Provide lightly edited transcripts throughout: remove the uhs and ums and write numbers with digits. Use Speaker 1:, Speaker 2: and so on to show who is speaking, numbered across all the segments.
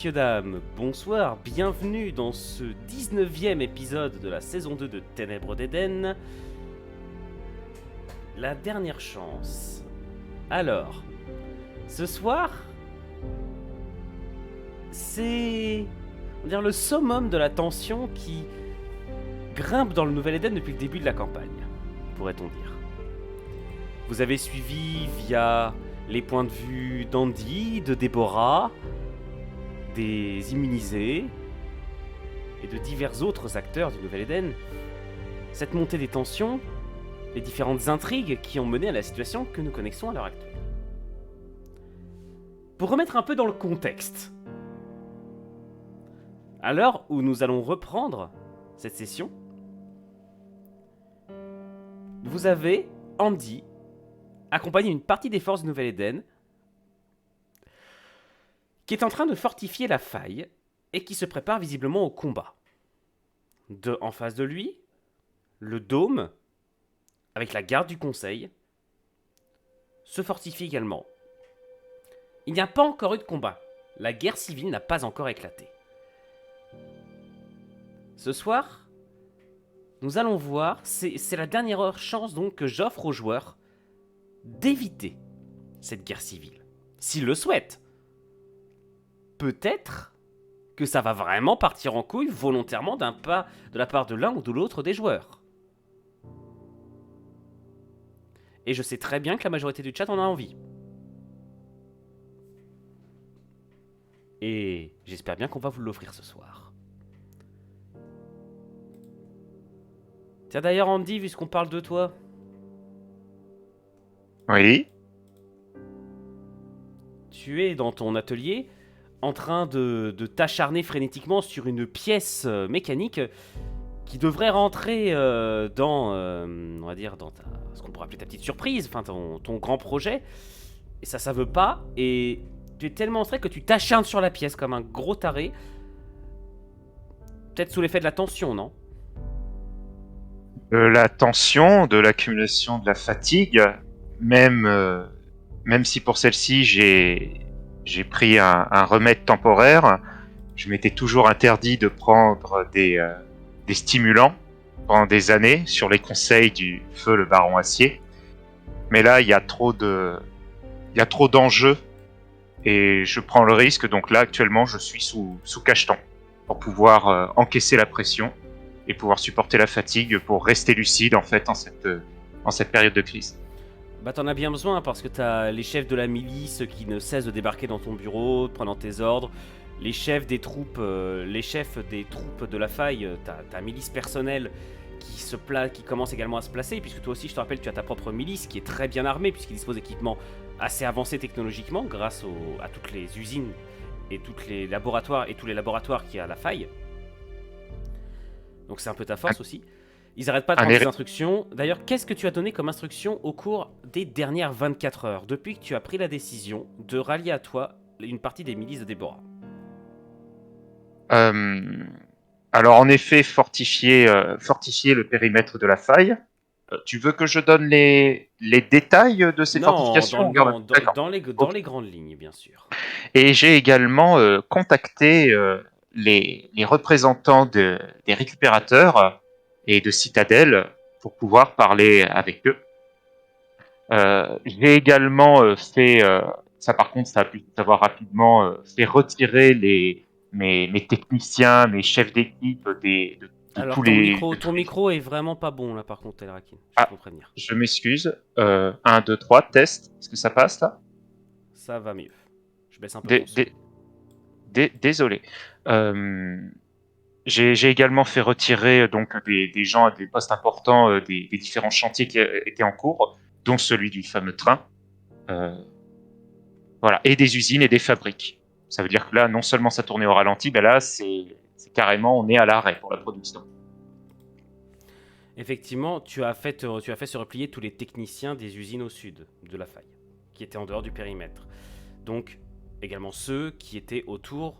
Speaker 1: Messieurs, dames, bonsoir, bienvenue dans ce 19e épisode de la saison 2 de Ténèbres d'Éden. La dernière chance. Alors, ce soir, c'est on va dire le summum de la tension qui grimpe dans le Nouvel Éden depuis le début de la campagne, pourrait-on dire. Vous avez suivi via les points de vue d'Andy, de Déborah, des immunisés et de divers autres acteurs du Nouvel Éden, cette montée des tensions, les différentes intrigues qui ont mené à la situation que nous connaissons à l'heure actuelle. Pour remettre un peu dans le contexte, à l'heure où nous allons reprendre cette session, vous avez Andy accompagné une partie des forces du Nouvel Éden qui est en train de fortifier la faille et qui se prépare visiblement au combat. En face de lui, le dôme, avec la garde du conseil, se fortifie également. Il n'y a pas encore eu de combat. La guerre civile n'a pas encore éclaté. Ce soir, nous allons voir, c'est la dernière chance donc que j'offre aux joueurs d'éviter cette guerre civile, s'ils le souhaitent. Peut-être que ça va vraiment partir en couille volontairement de la part de l'un ou de l'autre des joueurs. Et je sais très bien que la majorité du chat en a envie. Et j'espère bien qu'on va vous l'offrir ce soir. Tiens d'ailleurs Andy, vu qu'on parle de toi,
Speaker 2: Oui.
Speaker 1: tu es dans ton atelier en train de t'acharner frénétiquement sur une pièce mécanique qui devrait rentrer dans, on va dire, dans ce qu'on pourrait appeler ta petite surprise, enfin ton grand projet. Et ça veut pas, et tu es tellement en stress que tu t'acharnes sur la pièce comme un gros taré. Peut-être sous l'effet de la tension, non?
Speaker 2: De la tension, de l'accumulation de la fatigue, même, même si pour celle-ci j'ai pris un remède temporaire, je m'étais toujours interdit de prendre des stimulants pendant des années sur les conseils du feu le baron Acier. Mais là, il y a trop d'enjeux et je prends le risque. Donc là, actuellement, je suis sous cacheton pour pouvoir encaisser la pression et pouvoir supporter la fatigue pour rester lucide en fait en cette période de crise.
Speaker 1: Bah t'en as bien besoin parce que t'as les chefs de la milice qui ne cessent de débarquer dans ton bureau, prenant tes ordres, les chefs des troupes de la faille, ta milice personnelle qui commence également à se placer, puisque toi aussi je te rappelle tu as ta propre milice qui est très bien armée puisqu'il dispose d'équipements assez avancés technologiquement grâce à toutes les usines et tous les laboratoires qu'il y a à la faille. Donc c'est un peu ta force aussi. Ils arrêtent pas de prendre des instructions. D'ailleurs, qu'est-ce que tu as donné comme instruction au cours des dernières 24 heures, depuis que tu as pris la décision de rallier à toi une partie des milices de Déborah?
Speaker 2: Alors en effet, fortifier le périmètre de la faille. Tu veux que je donne les détails de ces fortifications?
Speaker 1: Dans les grandes lignes, bien sûr.
Speaker 2: Et j'ai également contacté les représentants des récupérateurs et de Citadel pour pouvoir parler avec eux. J'ai également fait, ça par contre ça a pu savoir rapidement, fait retirer mes techniciens, mes chefs d'équipe de
Speaker 1: Alors
Speaker 2: tous les...
Speaker 1: ton micro est vraiment pas bon là par contre, Telrakin, je peux te prévenir.
Speaker 2: Je m'excuse. 1, 2, 3, test. Est-ce que ça passe là?
Speaker 1: Ça va mieux. Je baisse un peu mon son.
Speaker 2: Désolé. J'ai également fait retirer donc des gens à des postes importants des différents chantiers qui étaient en cours, dont celui du fameux train. Voilà, et des usines et des fabriques. Ça veut dire que là, non seulement ça tournait au ralenti, mais là, c'est carrément, on est à l'arrêt pour la production.
Speaker 1: Effectivement, tu as fait se replier tous les techniciens des usines au sud de la faille, qui étaient en dehors du périmètre. Donc, également ceux qui étaient autour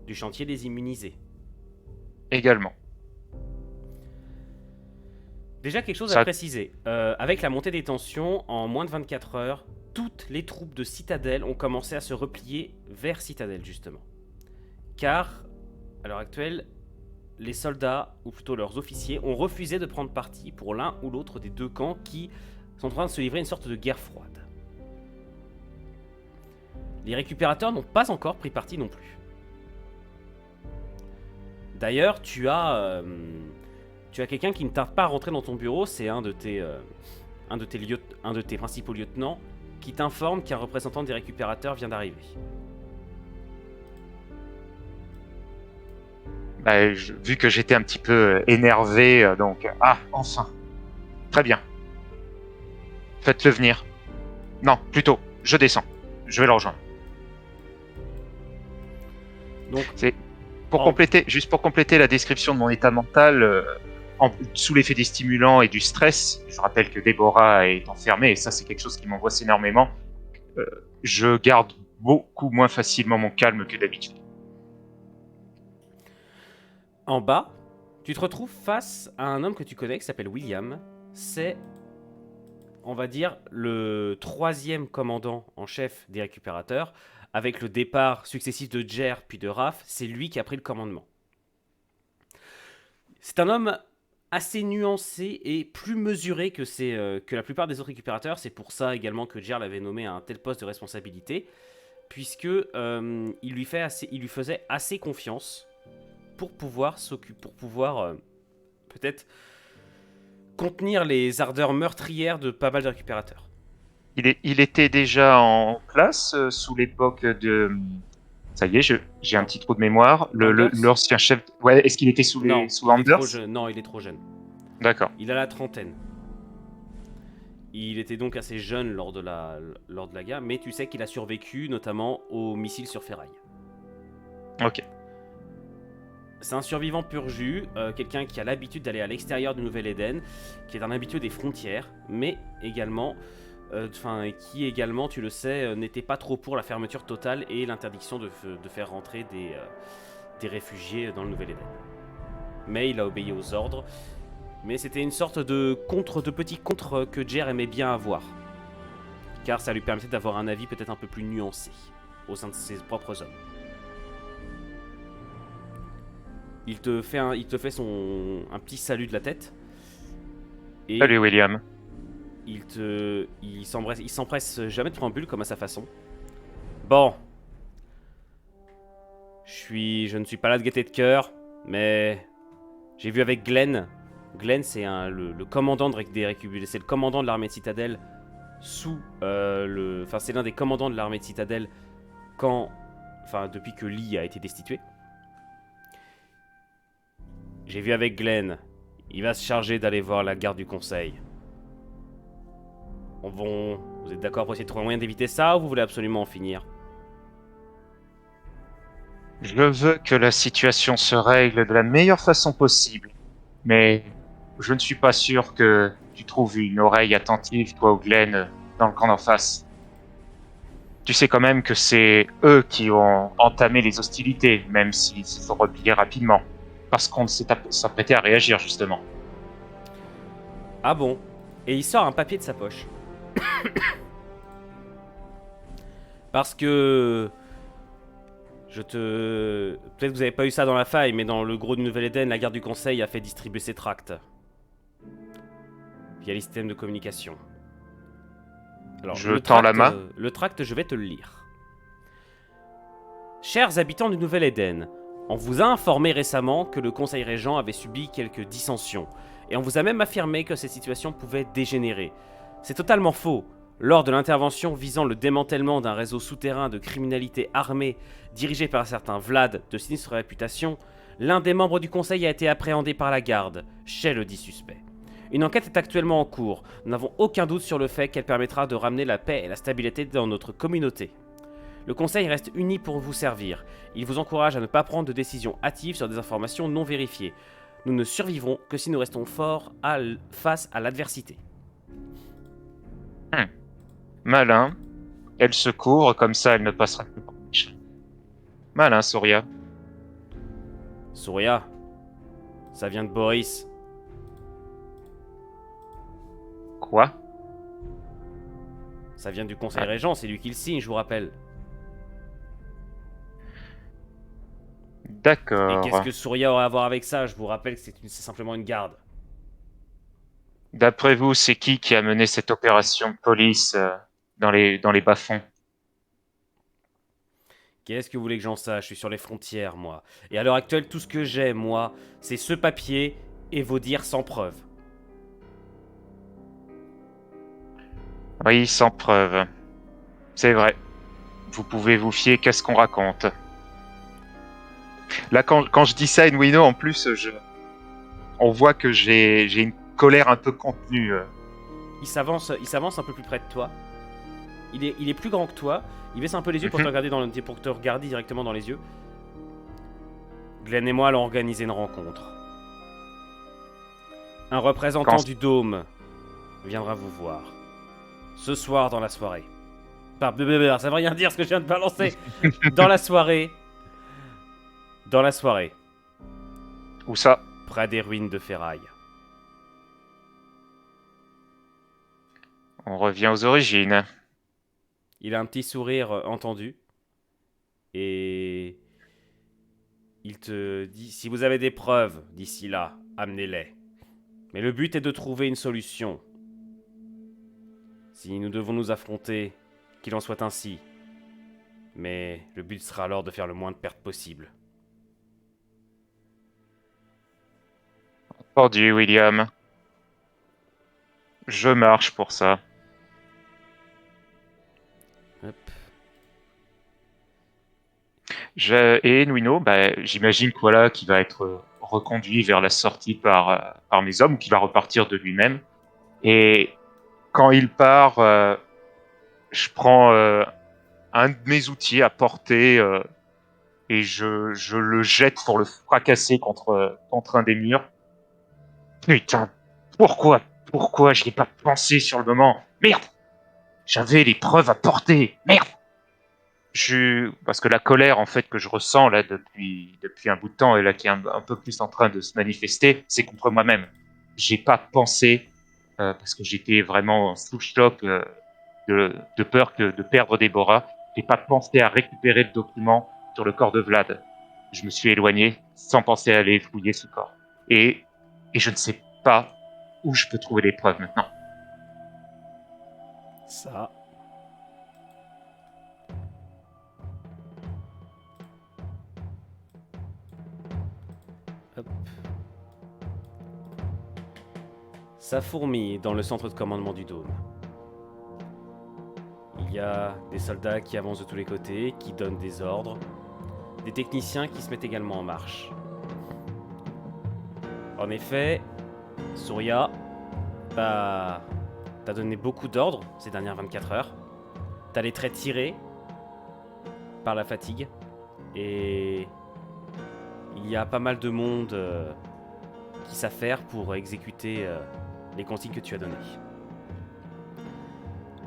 Speaker 1: du chantier des immunisés.
Speaker 2: Également.
Speaker 1: Déjà quelque chose à préciser. Avec la montée des tensions, en moins de 24 heures, toutes les troupes de Citadel ont commencé à se replier vers Citadel, justement. car, à l'heure actuelle, les soldats, ou plutôt leurs officiers, ont refusé de prendre parti pour l'un ou l'autre des deux camps qui sont en train de se livrer une sorte de guerre froide. Les récupérateurs n'ont pas encore pris parti non plus. D'ailleurs, tu as quelqu'un qui ne tarde pas à rentrer dans ton bureau, c'est un de tes principaux lieutenants, qui t'informe qu'un représentant des récupérateurs vient d'arriver.
Speaker 2: Vu que j'étais un petit peu énervé, donc... Ah, enfin. Très bien. Faites-le venir. Non, plutôt, je descends. Je vais le rejoindre.
Speaker 1: Donc,
Speaker 2: c'est juste pour compléter la description de mon état mental, sous l'effet des stimulants et du stress, je rappelle que Déborah est enfermée, et ça c'est quelque chose qui m'angoisse énormément, je garde beaucoup moins facilement mon calme que d'habitude.
Speaker 1: En bas, tu te retrouves face à un homme que tu connais qui s'appelle William. C'est, on va dire, le 3e commandant en chef des récupérateurs. Avec le départ successif de Jer puis de Raph, c'est lui qui a pris le commandement. C'est un homme assez nuancé et plus mesuré que la plupart des autres récupérateurs. C'est pour ça également que Jer l'avait nommé à un tel poste de responsabilité, puisque il lui faisait assez confiance pour pouvoir peut-être contenir les ardeurs meurtrières de pas mal de récupérateurs.
Speaker 2: Il était déjà en place sous l'époque de... Ça y est, j'ai un petit trou de mémoire. L'ancien chef... Ouais, est-ce qu'il était sous Anders ?
Speaker 1: Non, il est trop jeune.
Speaker 2: D'accord.
Speaker 1: Il a la trentaine. Il était donc assez jeune lors de la guerre, mais tu sais qu'il a survécu notamment aux missiles sur ferraille.
Speaker 2: Ok.
Speaker 1: C'est un survivant pur jus, quelqu'un qui a l'habitude d'aller à l'extérieur du Nouvel-Éden, qui est un habitué des frontières, mais également, qui également, tu le sais, n'était pas trop pour la fermeture totale et l'interdiction de faire rentrer des réfugiés dans le Nouvel-Éden. Mais il a obéi aux ordres, mais c'était une sorte de petit contre que Jer aimait bien avoir, car ça lui permettait d'avoir un avis peut-être un peu plus nuancé au sein de ses propres hommes. Il te fait un petit salut de la tête. Et
Speaker 2: salut William.
Speaker 1: Il s'empresse jamais de préambule comme à sa façon. Bon. Je ne suis pas là de gaieté de cœur, mais j'ai vu avec Glenn. Glenn, c'est le commandant c'est le commandant de l'armée de Citadelle c'est l'un des commandants de l'armée de Citadelle depuis que Lee a été destitué. J'ai vu avec Glenn. Il va se charger d'aller voir la garde du conseil. Vous êtes d'accord pour essayer de trouver un moyen d'éviter ça ou vous voulez absolument en finir ?
Speaker 2: Je veux que la situation se règle de la meilleure façon possible. Mais je ne suis pas sûr que tu trouves une oreille attentive, toi ou Glenn, dans le camp d'en face. Tu sais quand même que c'est eux qui ont entamé les hostilités, même s'ils se sont repliés rapidement. Parce qu'on s'est apprêté à réagir, justement.
Speaker 1: Ah bon ? Et il sort un papier de sa poche. Parce que... Peut-être que vous n'avez pas eu ça dans la faille, mais dans le gros du Nouvel-Éden, la garde du conseil a fait distribuer ses tracts. Via les systèmes de communication. Alors,
Speaker 2: je tends la main.
Speaker 1: Le tract, je vais te le lire. Chers habitants du Nouvel-Éden, on vous a informé récemment que le Conseil Régent avait subi quelques dissensions, et on vous a même affirmé que cette situation pouvait dégénérer. C'est totalement faux. Lors de l'intervention visant le démantèlement d'un réseau souterrain de criminalité armée dirigé par un certain Vlad de sinistre réputation, l'un des membres du Conseil a été appréhendé par la garde, chez le dit suspect. Une enquête est actuellement en cours. Nous n'avons aucun doute sur le fait qu'elle permettra de ramener la paix et la stabilité dans notre communauté. Le Conseil reste uni pour vous servir. Il vous encourage à ne pas prendre de décisions hâtives sur des informations non vérifiées. Nous ne survivrons que si nous restons forts face à l'adversité.
Speaker 2: Malin. Elle se court, comme ça elle ne passera plus pour méchant. Malin, Souria.
Speaker 1: Souria, ça vient de Boris.
Speaker 2: Quoi ?
Speaker 1: Ça vient du Conseil Régent, c'est lui qui le signe, je vous rappelle. Et qu'est-ce
Speaker 2: D'accord.
Speaker 1: que Surya aurait à voir avec ça? Je vous rappelle que c'est simplement une garde.
Speaker 2: D'après vous, c'est qui a mené cette opération de police dans les bas-fonds?
Speaker 1: Qu'est-ce que vous voulez que j'en sache? Je suis sur les frontières, moi. Et à l'heure actuelle, tout ce que j'ai, moi, c'est ce papier et vos dires sans preuve.
Speaker 2: Oui, sans preuve. C'est vrai. Vous pouvez vous fier qu'à ce qu'on raconte. Là, quand je dis ça, Inwino, en plus, on voit que j'ai une colère un peu contenue.
Speaker 1: Il s'avance un peu plus près de toi. Il est plus grand que toi. Il baisse un peu les yeux pour te
Speaker 2: Mhm.
Speaker 1: regarder, pour te regarder directement dans les yeux. Glenn et moi allons organiser une rencontre. Un représentant
Speaker 2: Quand-
Speaker 1: du Dôme viendra vous voir. Ce soir dans la soirée. Ça veut rien dire ce que je viens de balancer. Dans la soirée. Dans la soirée.
Speaker 2: Où ça?
Speaker 1: Près des ruines de Ferraille.
Speaker 2: On revient aux origines.
Speaker 1: Il a un petit sourire entendu. Et il te dit, si vous avez des preuves d'ici là, amenez-les. Mais le but est de trouver une solution. Si nous devons nous affronter, qu'il en soit ainsi. Mais le but sera alors de faire le moins de pertes possible.
Speaker 2: Entendu, William. Je marche pour ça.
Speaker 1: Hop.
Speaker 2: Et Nwino, bah, j'imagine que voilà, qu'il va être reconduit vers la sortie par mes hommes, ou qu'il va repartir de lui-même. Et quand il part, je prends un de mes outils à portée et je le jette pour le fracasser contre un des murs. Putain, pourquoi je n'ai pas pensé sur le moment? Merde! J'avais les preuves à portée. Merde! Parce que la colère en fait que je ressens là depuis un bout de temps et là qui est un peu plus en train de se manifester, c'est contre moi-même. J'ai pas pensé parce que j'étais vraiment sous choc de peur de perdre Déborah. J'ai pas pensé à récupérer le document sur le corps de Vlad. Je me suis éloigné sans penser à aller fouiller ce corps. Et je ne sais pas où je peux trouver les preuves maintenant.
Speaker 1: Ça. Hop. Ça fourmille dans le centre de commandement du Dôme. Il y a des soldats qui avancent de tous les côtés, qui donnent des ordres, des techniciens qui se mettent également en marche. En effet, Surya t'as donné beaucoup d'ordres ces dernières 24 heures. T'as les traits tirés par la fatigue et il y a pas mal de monde qui s'affaire pour exécuter les consignes que tu as données.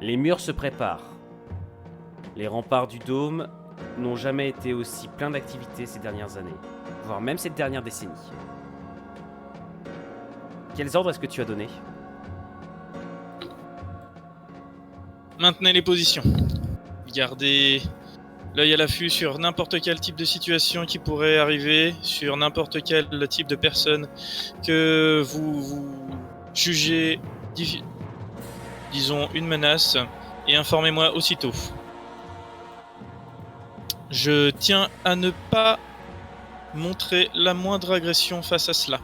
Speaker 1: Les murs se préparent. Les remparts du Dôme n'ont jamais été aussi pleins d'activités ces dernières années, voire même cette dernière décennie. Quels ordres est-ce que tu as donnés?
Speaker 3: Maintenez les positions. Gardez l'œil à l'affût sur n'importe quel type de situation qui pourrait arriver, sur n'importe quel type de personne que vous jugez, disons, une menace, et informez-moi aussitôt. Je tiens à ne pas montrer la moindre agression face à cela.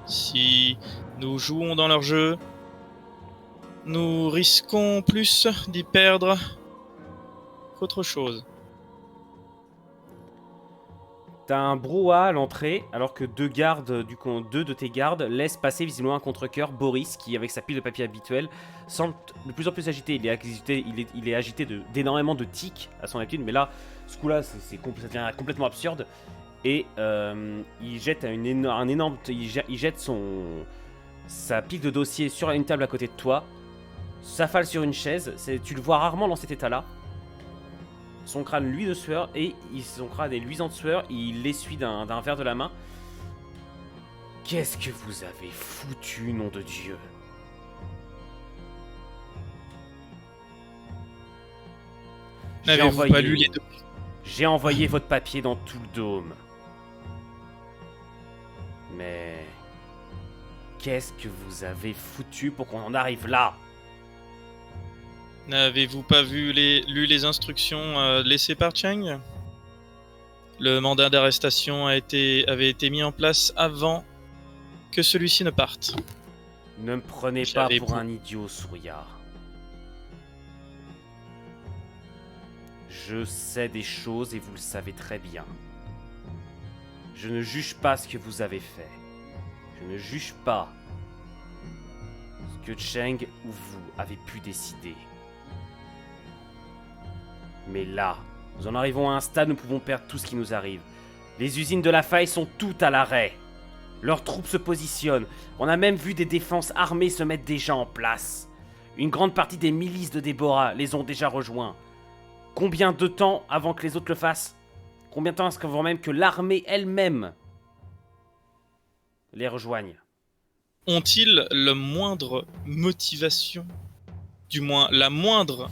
Speaker 3: Si nous jouons dans leur jeu, nous risquons plus d'y perdre qu'autre chose.
Speaker 1: T'as un brouhaha à l'entrée, alors que deux de tes gardes laissent passer visiblement un contre-cœur, Boris, qui avec sa pile de papier habituelle semble de plus en plus agité. Il est agité d'énormément de tics à son habitude, mais là, ce coup-là, ça devient complètement absurde. Et il jette il jette sa pile de dossiers sur une table à côté de toi, s'affale sur une chaise. Tu le vois rarement dans cet état-là. Son crâne luit de sueur et son crâne est luisant de sueur. Il l'essuie d'un verre de la main. Qu'est-ce que vous avez foutu, nom de Dieu?
Speaker 3: N'avez-vous pas lu les deux?
Speaker 1: J'ai envoyé votre papier dans tout le Dôme. Mais... qu'est-ce que vous avez foutu pour qu'on en arrive là?
Speaker 3: N'avez-vous pas lu les instructions laissées par Cheng? Le mandat d'arrestation avait été mis en place avant que celui-ci ne parte.
Speaker 1: Ne me prenez pas pour un idiot, Surya. Je sais des choses et vous le savez très bien. Je ne juge pas ce que vous avez fait. Je ne juge pas ce que Cheng ou vous avez pu décider. Mais là, nous en arrivons à un stade où nous pouvons perdre tout ce qui nous arrive. Les usines de la faille sont toutes à l'arrêt. Leurs troupes se positionnent. On a même vu des défenses armées se mettre déjà en place. Une grande partie des milices de Déborah les ont déjà rejoints. Combien de temps avant que les autres le fassent? Combien de temps avant même que l'armée elle-même les rejoigne?
Speaker 3: Ont-ils la moindre motivation, du moins la moindre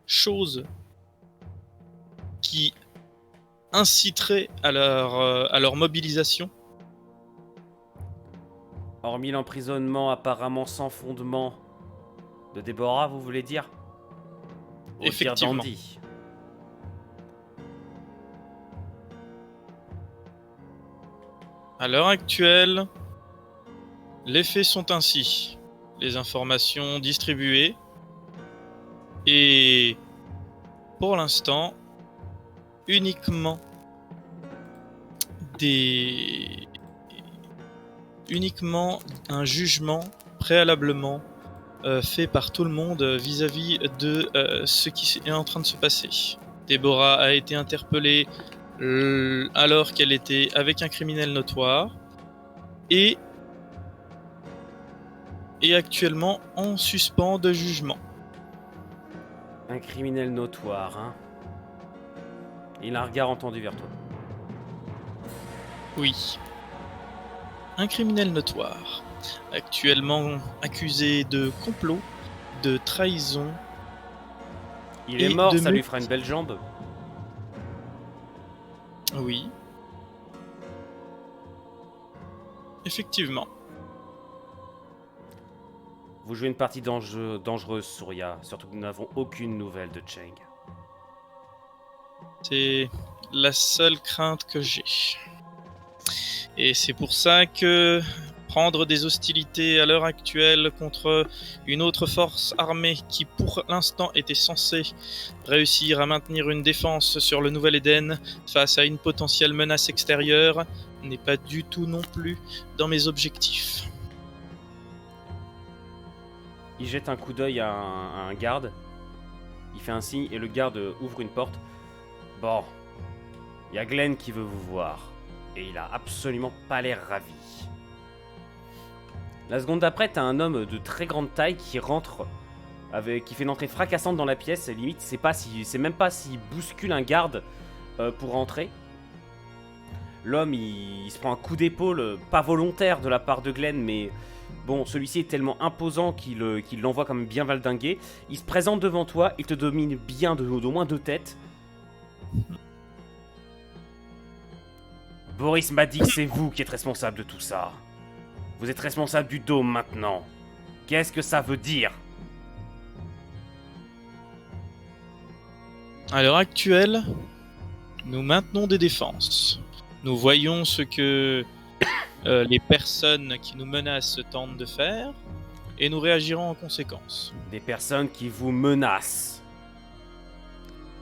Speaker 3: chose qui inciterait à leur mobilisation?
Speaker 1: Hormis l'emprisonnement apparemment sans fondement de Déborah, vous voulez dire? Au dire
Speaker 3: Effectivement.
Speaker 1: d'Andy.
Speaker 3: À l'heure actuelle, les faits sont ainsi. Les informations distribuées et pour l'instant uniquement un jugement préalablement fait par tout le monde vis-à-vis de ce qui est en train de se passer. Déborah a été interpellée alors qu'elle était avec un criminel notoire et est actuellement en suspens de jugement.
Speaker 1: Un criminel notoire, hein? Il a un regard entendu vers toi.
Speaker 3: Oui. Un criminel notoire, actuellement accusé de complot, de trahison.
Speaker 1: Il est
Speaker 3: Et
Speaker 1: mort,
Speaker 3: de
Speaker 1: ça lui
Speaker 3: meurtre.
Speaker 1: fera une belle jambe.
Speaker 3: Oui. Effectivement.
Speaker 1: Vous jouez une partie dangereuse, Surya, surtout que nous n'avons aucune nouvelle de Cheng.
Speaker 3: C'est la seule crainte que j'ai. Et c'est pour ça que prendre des hostilités à l'heure actuelle contre une autre force armée qui pour l'instant était censée réussir à maintenir une défense sur le Nouvel Éden face à une potentielle menace extérieure n'est pas du tout non plus dans mes objectifs.
Speaker 1: Il jette un coup d'œil à un garde. Il fait un signe et le garde ouvre une porte. Bon, il y a Glenn qui veut vous voir. Et il a absolument pas l'air ravi. La seconde d'après, t'as un homme de très grande taille qui rentre, qui fait une entrée fracassante dans la pièce. Limite, c'est même pas s'il bouscule un garde pour rentrer. L'homme, il se prend un coup d'épaule, pas volontaire de la part de Glenn, mais bon, celui-ci est tellement imposant qu'il l'envoie comme bien valdinguer. Il se présente devant toi, il te domine bien d'au moins 2 têtes. Boris m'a dit que c'est vous qui êtes responsable de tout ça. Vous êtes responsable du dôme maintenant. Qu'est-ce que ça veut dire?
Speaker 3: À l'heure actuelle, nous maintenons des défenses. Nous voyons ce que les personnes qui nous menacent tentent de faire et nous réagirons en conséquence.
Speaker 1: Des personnes qui vous menacent.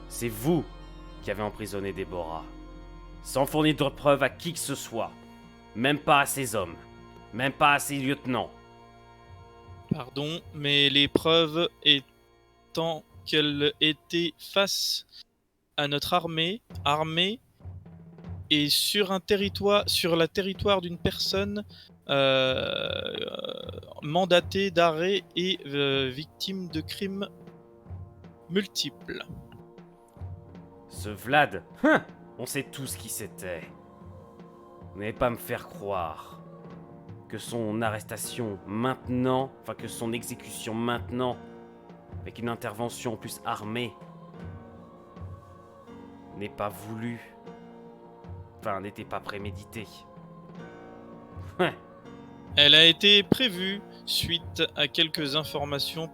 Speaker 1: C'est vous qui avez emprisonné Déborah. Sans fournir de preuves à qui que ce soit. Même pas à ses hommes. Même pas à ses lieutenants.
Speaker 3: Pardon, mais les preuves étant qu'elles étaient face à notre armée et sur la territoire d'une personne mandatée d'arrêt et victime de crimes multiples.
Speaker 1: Ce Vlad, on sait tous qui c'était. Vous n'allez pas me faire croire que son arrestation maintenant, enfin que son exécution maintenant, avec une intervention plus armée, n'est pas voulue, enfin n'était pas préméditée. Ouais.
Speaker 3: Elle a été prévue suite à quelques informations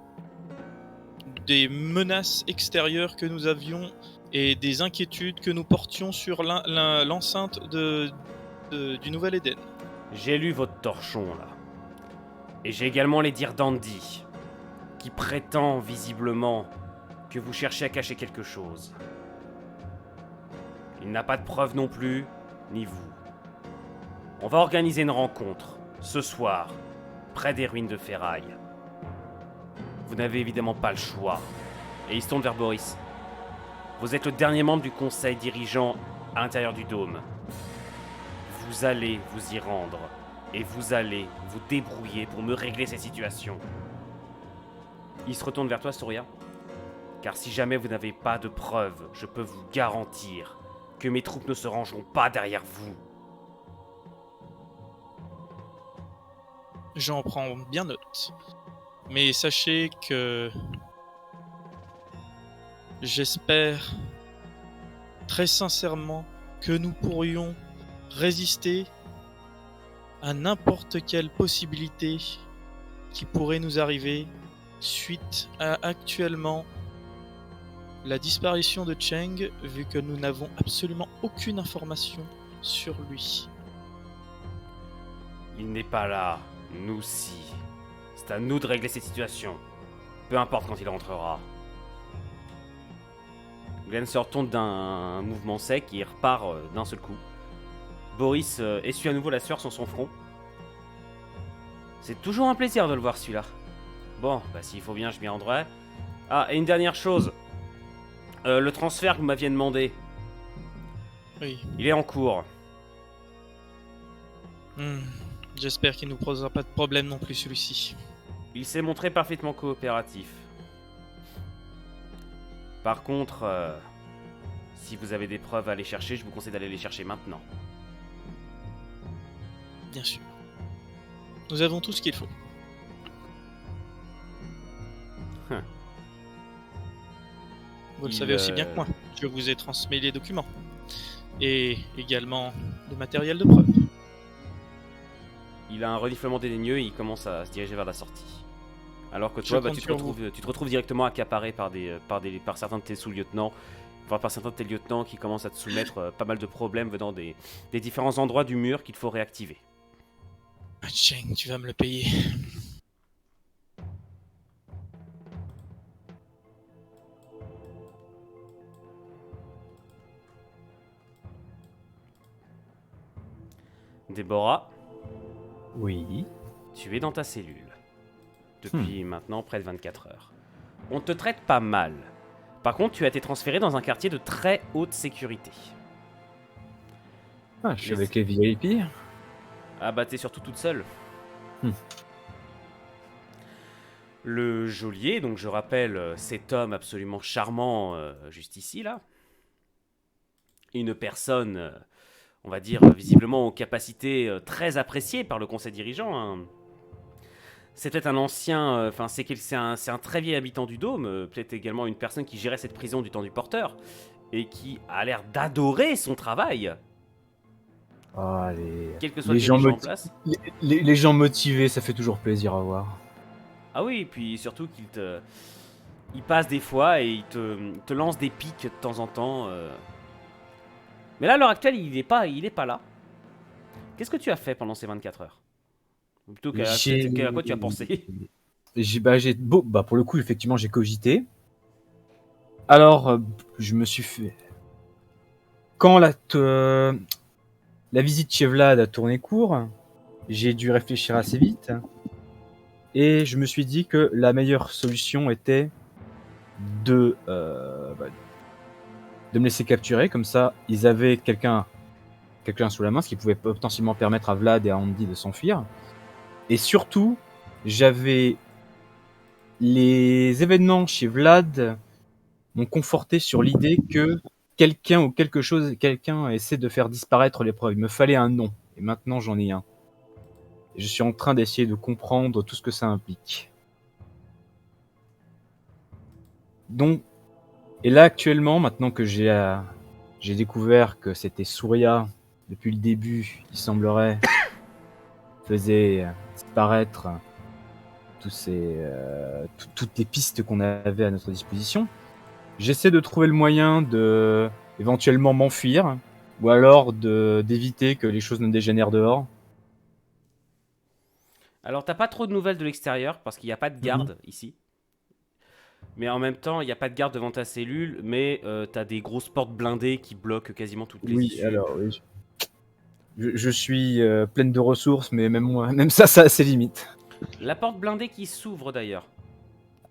Speaker 3: des menaces extérieures que nous avions et des inquiétudes que nous portions sur l'enceinte du Nouvel Éden.
Speaker 1: J'ai lu votre torchon, là. Et j'ai également les dires d'Andy, qui prétend visiblement que vous cherchez à cacher quelque chose. Il n'a pas de preuves non plus, ni vous. On va organiser une rencontre, ce soir, près des ruines de Ferraille. Vous n'avez évidemment pas le choix. Et il se tourne vers Boris. Vous êtes le dernier membre du conseil dirigeant à l'intérieur du dôme. Vous allez vous y rendre. Et vous allez vous débrouiller pour me régler cette situation. Il se retourne vers toi, Soria. Car si jamais vous n'avez pas de preuves, je peux vous garantir que mes troupes ne se rangeront pas derrière vous.
Speaker 3: J'en prends bien note. Mais sachez que j'espère très sincèrement que nous pourrions résister à n'importe quelle possibilité qui pourrait nous arriver suite à actuellement la disparition de Cheng, vu que nous n'avons absolument aucune information sur lui.
Speaker 1: Il n'est pas là, nous si. C'est à nous de régler cette situation. Peu importe quand il rentrera. Glenn se retourne d'un mouvement sec et il repart d'un seul coup. Boris essuie à nouveau la sueur sur son front. C'est toujours un plaisir de le voir celui-là. Bon, bah s'il faut bien, je m'y rendrai. Ah, et une dernière chose. Le transfert que vous m'aviez demandé,
Speaker 3: Oui.
Speaker 1: il est en cours.
Speaker 3: J'espère qu'il ne nous posera pas de problème non plus celui-ci.
Speaker 1: Il s'est montré parfaitement coopératif. Par contre, si vous avez des preuves à aller chercher, je vous conseille d'aller les chercher maintenant.
Speaker 3: Bien sûr. Nous avons tout ce qu'il faut. Vous le savez aussi bien que moi. Je vous ai transmis les documents. Et également le matériel de preuve.
Speaker 1: Il a un reniflement dédaigneux et il commence à se diriger vers la sortie. Alors que toi, tu te retrouves directement accaparé par certains de tes sous-lieutenants, voire par certains de tes lieutenants qui commencent à te soumettre pas mal de problèmes venant des différents endroits du mur qu'il faut réactiver.
Speaker 3: Cheng, tu vas me le payer.
Speaker 1: Déborah,
Speaker 4: Oui.
Speaker 1: tu es dans ta cellule. Depuis maintenant près de 24 heures. On te traite pas mal. Par contre, tu as été transféré dans un quartier de très haute sécurité.
Speaker 4: Ah, je suis avec les VIP.
Speaker 1: Ah bah t'es surtout toute seule. Le geôlier, donc je rappelle cet homme absolument charmant juste ici là. Une personne, on va dire visiblement aux capacités très appréciées par le conseil dirigeant. Hein. C'est peut-être un ancien, c'est un très vieil habitant du Dôme, peut-être également une personne qui gérait cette prison du temps du porteur et qui a l'air d'adorer son travail.
Speaker 4: Ah,
Speaker 1: Quel que soit
Speaker 4: les
Speaker 1: le
Speaker 4: gens
Speaker 1: dirigeant en place.
Speaker 4: les gens motivés, ça fait toujours plaisir à voir.
Speaker 1: Ah oui, et puis surtout il passe des fois et il te lance des pics de temps en temps. Mais là, à l'heure actuelle, il est pas là. Qu'est-ce que tu as fait pendant ces 24 heures? Ou plutôt à quoi tu as pensé?
Speaker 4: Pour le coup, effectivement, j'ai cogité. Alors, je me suis fait... Quand la visite chez Vlad a tourné court, j'ai dû réfléchir assez vite. Et je me suis dit que la meilleure solution était de me laisser capturer. Comme ça, ils avaient quelqu'un sous la main, ce qui pouvait potentiellement permettre à Vlad et à Andy de s'enfuir. Et surtout, j'avais... Les événements chez Vlad m'ont conforté sur l'idée que quelqu'un essaie de faire disparaître les preuves. Il me fallait un nom. Et maintenant, j'en ai un. Et je suis en train d'essayer de comprendre tout ce que ça implique. Donc, et là, actuellement, maintenant que j'ai découvert que c'était Souria depuis le début, il semblerait faisait disparaître toutes les pistes qu'on avait à notre disposition. J'essaie de trouver le moyen de éventuellement m'enfuir, ou alors d'éviter que les choses ne dégénèrent dehors.
Speaker 1: Alors, t'as pas trop de nouvelles de l'extérieur parce qu'il n'y a pas de garde ici. Mais en même temps, il n'y a pas de garde devant ta cellule, mais t'as des grosses portes blindées qui bloquent quasiment toutes les
Speaker 4: Oui,
Speaker 1: issues.
Speaker 4: alors oui. Je suis pleine de ressources, mais même ça a ses limites.
Speaker 1: La porte blindée qui s'ouvre d'ailleurs.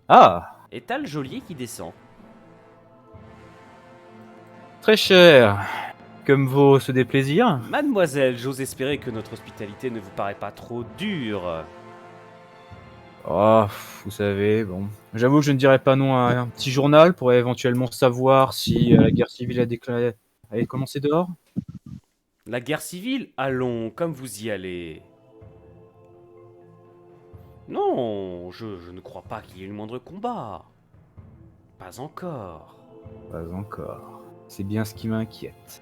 Speaker 4: Ah,
Speaker 1: Et t'as le geôlier qui descend.
Speaker 4: très cher. Comme vaut ce déplaisir.
Speaker 1: Mademoiselle, j'ose espérer que notre hospitalité ne vous paraît pas trop dure.
Speaker 4: Oh, vous savez, bon. J'avoue que je ne dirais pas non à un petit journal pour éventuellement savoir si la guerre civile a commencé dehors.
Speaker 1: La guerre civile? Allons, comme vous y allez. Non, je ne crois pas qu'il y ait eu le moindre combat. Pas encore.
Speaker 4: Pas encore. C'est bien ce qui m'inquiète.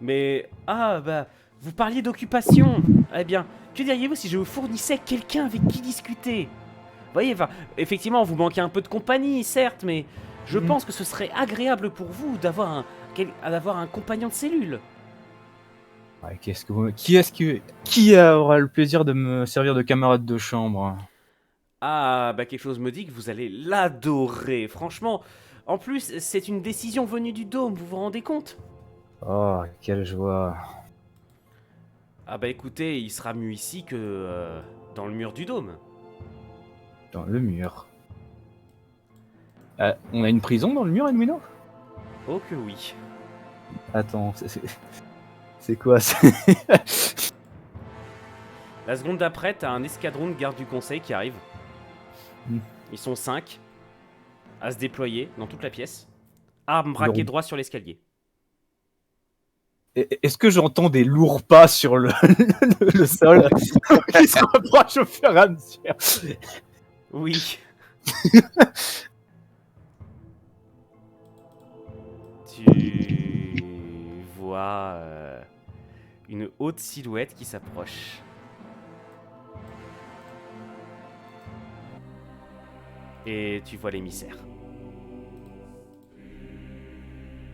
Speaker 1: Mais, ah bah, vous parliez d'occupation. Eh bien, que diriez-vous si je vous fournissais quelqu'un avec qui discuter? Vous voyez, enfin, effectivement, vous manquez un peu de compagnie, certes, mais je pense que ce serait agréable pour vous d'avoir un compagnon de cellule.
Speaker 4: Ouais, qui aura le plaisir de me servir de camarade de chambre?
Speaker 1: Ah, bah quelque chose me dit que vous allez l'adorer, franchement. En plus, c'est une décision venue du dôme, vous vous rendez compte?
Speaker 4: Oh, quelle joie.
Speaker 1: Ah bah écoutez, il sera mieux ici que dans le mur du dôme.
Speaker 4: Dans le mur. On a une prison dans le mur, Edwino?
Speaker 1: Oh que oui.
Speaker 4: Attends, c'est quoi ça?
Speaker 1: La seconde d'après, t'as un escadron de gardes du conseil qui arrive. Ils sont 5 à se déployer dans toute la pièce. Armes braquées droit sur l'escalier.
Speaker 4: Est-ce que j'entends des lourds pas sur le sol qui se rapprochent au fur et à mesure?
Speaker 1: Oui. Tu vois une haute silhouette qui s'approche. Et tu vois l'émissaire.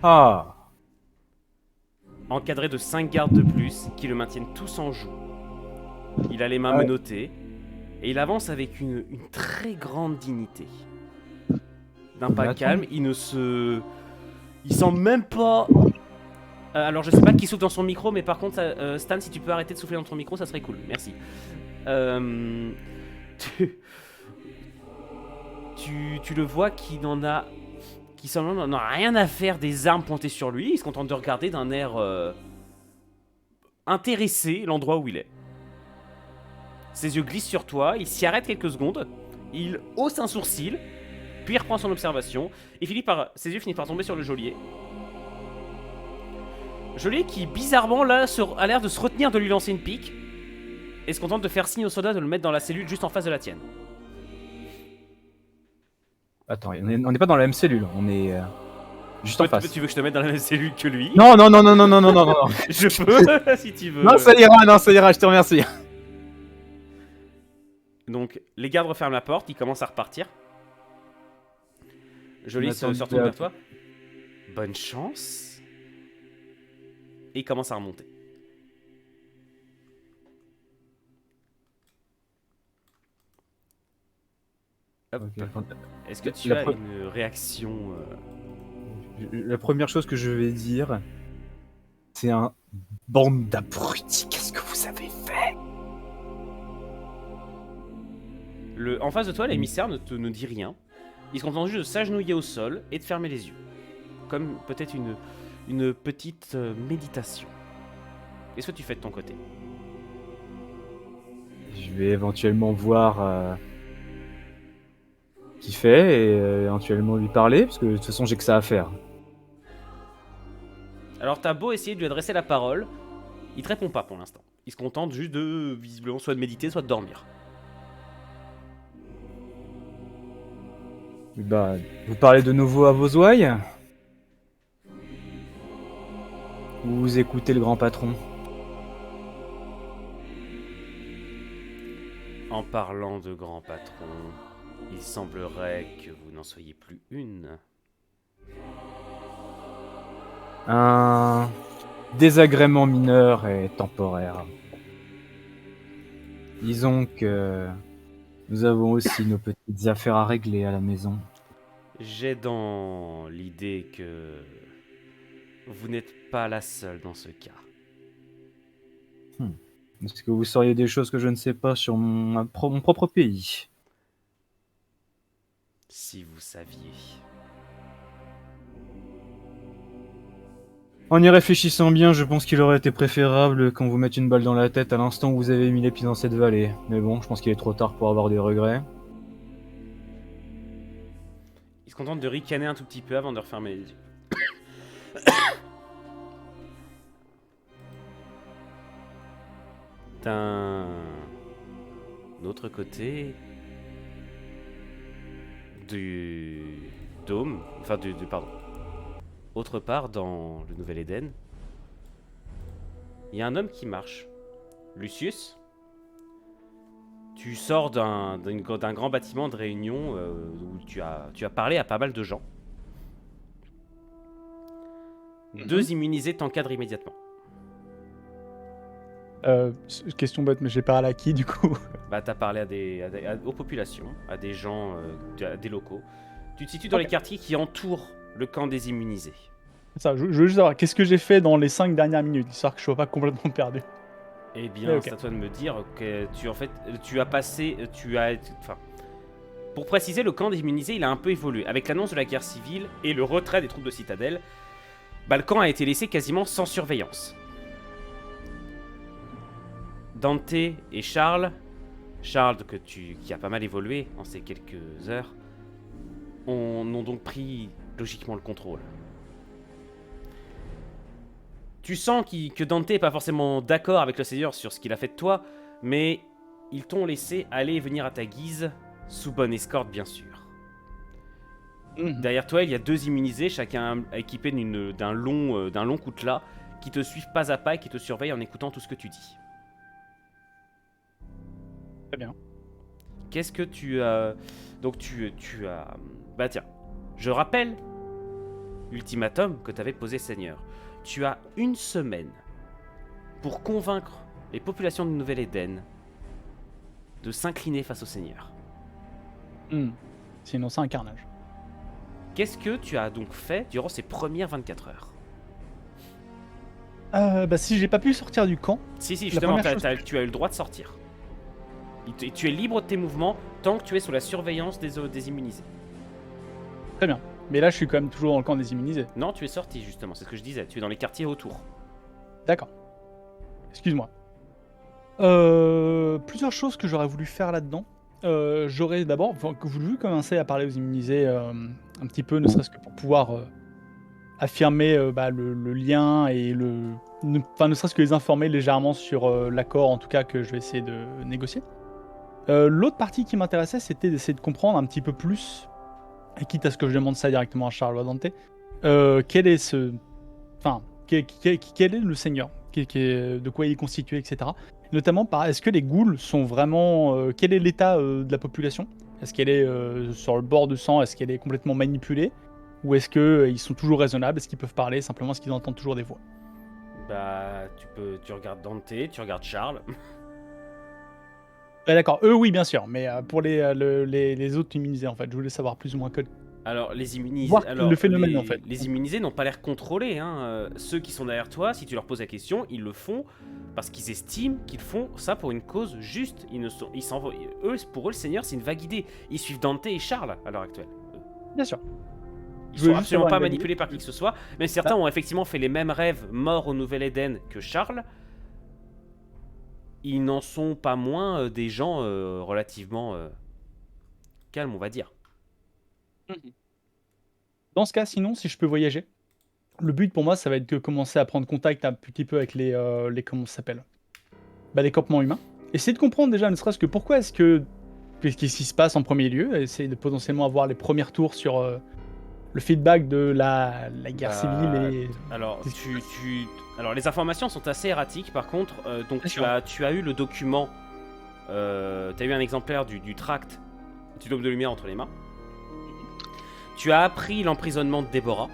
Speaker 4: Ah,
Speaker 1: Encadré de 5 gardes de plus qui le maintiennent tous en joue. Il a les mains menottées et il avance avec une très grande dignité. D'un pas calme, il semble même pas... alors je sais pas qui souffle dans son micro, mais par contre, Stan, si tu peux arrêter de souffler dans ton micro, ça serait cool, merci. Tu le vois qui n'en a rien à faire des armes pointées sur lui, il se contente de regarder d'un air intéressé l'endroit où il est. Ses yeux glissent sur toi, il s'y arrête quelques secondes, il hausse un sourcil, puis il reprend son observation, et ses yeux finissent par tomber sur le geôlier. Geôlier qui, bizarrement, là, a l'air de se retenir de lui lancer une pique, et se contente de faire signe au soldat de le mettre dans la cellule juste en face de la tienne.
Speaker 4: attends, on n'est pas dans la même cellule, on est juste en face.
Speaker 1: Tu veux que je te mette dans la même cellule que lui?
Speaker 4: Non.
Speaker 1: Je peux, si tu veux.
Speaker 4: Non, ça ira, je te remercie.
Speaker 1: Donc, les gardes referment la porte, ils commencent à repartir. Jolie se retourne vers toi. Bonne chance. Et il commence à remonter. Hop.
Speaker 4: Okay.
Speaker 1: Est-ce que tu as une réaction
Speaker 4: La première chose que je vais dire, c'est un bande d'abrutis. Qu'est-ce que vous avez fait?
Speaker 1: En face de toi, l'émissaire ne dit rien. Il se contente juste de s'agenouiller au sol et de fermer les yeux. Comme peut-être une petite méditation. Qu'est-ce que tu fais de ton côté?
Speaker 4: Je vais éventuellement voir qui fait et éventuellement lui parler, parce que de toute façon j'ai que ça à faire.
Speaker 1: Alors t'as beau essayer de lui adresser la parole, il te répond pas pour l'instant. Il se contente juste de, visiblement, soit de méditer, soit de dormir.
Speaker 4: Bah, vous parlez de nouveau à vos ouailles? Ou vous écoutez le grand patron?
Speaker 1: En parlant de grand patron, il semblerait que vous n'en soyez plus une.
Speaker 4: Un désagrément mineur et temporaire. Disons que nous avons aussi nos petites affaires à régler à la maison.
Speaker 1: J'ai dans l'idée que vous n'êtes pas la seule dans ce cas.
Speaker 4: Est-ce que vous sauriez des choses que je ne sais pas sur mon propre pays?
Speaker 1: Si vous saviez.
Speaker 4: En y réfléchissant bien, je pense qu'il aurait été préférable qu'on vous mette une balle dans la tête à l'instant où vous avez mis les pieds dans cette vallée. Mais bon, je pense qu'il est trop tard pour avoir des regrets.
Speaker 1: Il se contente de ricaner un tout petit peu avant de refermer les yeux. D'un autre côté du dôme, enfin pardon. Autre part, dans le Nouvel Éden, il y a un homme qui marche. Lucius, tu sors d'un grand bâtiment de réunion où tu as parlé à pas mal de gens. Deux immunisés t'encadrent immédiatement.
Speaker 5: Question bête, mais j'ai parlé à qui du coup?
Speaker 1: Bah, t'as parlé aux populations, à des gens, à des locaux. Tu te situes dans les quartiers qui entourent le camp des immunisés.
Speaker 5: Ça, je veux juste savoir, qu'est-ce que j'ai fait dans les 5 dernières minutes, histoire que je sois pas complètement perdu.
Speaker 1: Eh bien,
Speaker 5: Ok.
Speaker 1: c'est à toi de me dire que pour préciser, le camp des immunisés, il a un peu évolué. Avec l'annonce de la guerre civile et le retrait des troupes de Citadelle, le camp a été laissé quasiment sans surveillance. Dante et Charles qui a pas mal évolué en ces quelques heures, ont donc pris logiquement le contrôle. Tu sens que Dante est pas forcément d'accord avec le Seigneur sur ce qu'il a fait de toi, mais ils t'ont laissé aller et venir à ta guise, sous bonne escorte bien sûr. Derrière toi, il y a deux immunisés, chacun équipé d'un long coutelas, qui te suivent pas à pas et qui te surveillent en écoutant tout ce que tu dis.
Speaker 5: Très bien.
Speaker 1: Qu'est-ce que tu as... Donc tu as... Bah tiens, je rappelle l'ultimatum que t'avais posé Seigneur. Tu as une semaine pour convaincre les populations de Nouvelle-Éden de s'incliner face au Seigneur.
Speaker 5: Sinon c'est un carnage.
Speaker 1: Qu'est-ce que tu as donc fait durant ces premières 24 heures?
Speaker 5: Bah si j'ai pas pu sortir du camp,
Speaker 1: Si,
Speaker 5: La
Speaker 1: justement,
Speaker 5: première chose
Speaker 1: tu as eu le droit de sortir. Tu es libre de tes mouvements tant que tu es sous la surveillance des immunisés.
Speaker 5: très bien. Mais là je suis quand même toujours dans le camp des immunisés.
Speaker 1: Non, tu es sorti justement, c'est ce que je disais. Tu es dans les quartiers autour.
Speaker 5: D'accord. Excuse-moi. Plusieurs choses que j'aurais voulu faire là-dedans. J'aurais d'abord voulu commencer à parler aux immunisés un petit peu, ne serait-ce que pour pouvoir affirmer le lien et ne serait-ce que les informer légèrement sur l'accord, en tout cas, que je vais essayer de négocier. L'autre partie qui m'intéressait, c'était d'essayer de comprendre un petit peu plus, et quitte à ce que je demande ça directement à Charles ou à Dante, quel est quel est le Seigneur, de quoi il est constitué, etc. Notamment est-ce que les ghouls sont vraiment... quel est l'état de la population? Est-ce qu'elle est sur le bord de sang? Est-ce qu'elle est complètement manipulée? Ou est-ce qu'ils sont toujours raisonnables? Est-ce qu'ils peuvent parler? Simplement, est-ce qu'ils entendent toujours des voix?
Speaker 1: Bah, tu regardes Dante, tu regardes Charles.
Speaker 5: Ouais, d'accord, eux oui bien sûr, mais pour les autres immunisés en fait, je voulais savoir plus ou moins que...
Speaker 1: Alors, les immunisés,
Speaker 5: Voir le phénomène, en fait.
Speaker 1: Les immunisés n'ont pas l'air contrôlés. Hein. Ceux qui sont derrière toi, si tu leur poses la question, ils le font parce qu'ils estiment qu'ils font ça pour une cause juste. Pour eux, le Seigneur, c'est une vague idée. Ils suivent Dante et Charles à l'heure actuelle.
Speaker 5: Bien sûr.
Speaker 1: Ils
Speaker 5: Je veux
Speaker 1: sont
Speaker 5: juste
Speaker 1: absolument
Speaker 5: avoir
Speaker 1: pas
Speaker 5: une vague
Speaker 1: manipulés par qui que ce soit. Mais certains ont effectivement fait les mêmes rêves morts au Nouvel-Éden que Charles. Ils n'en sont pas moins des gens relativement calmes, on va dire.
Speaker 5: Dans ce cas, sinon, si je peux voyager, le but pour moi, ça va être de commencer à prendre contact un petit peu avec les comment ça s'appelle, les campements humains. Essayer de comprendre déjà, ne serait-ce que pourquoi est-ce que... Qu'est-ce qui se passe en premier lieu? Essayer de potentiellement avoir les premiers retours sur le feedback de la guerre civile et...
Speaker 1: Alors, alors, les informations sont assez erratiques, par contre. Donc,
Speaker 5: Bien sûr.
Speaker 1: tu as eu le document t'as eu un exemplaire du tract du Dôme de Lumière entre les mains. Tu as appris l'emprisonnement de Déborah,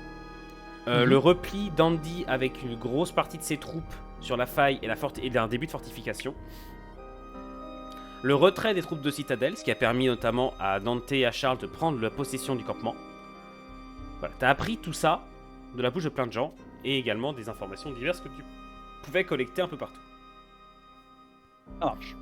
Speaker 1: le repli d'Andy avec une grosse partie de ses troupes sur la faille et un début de fortification. Le retrait des troupes de Citadelle, ce qui a permis notamment à Dante et à Charles de prendre la possession du campement. Voilà, t'as appris tout ça de la bouche de plein de gens et également des informations diverses que tu pouvais collecter un peu partout.
Speaker 5: Ça marche.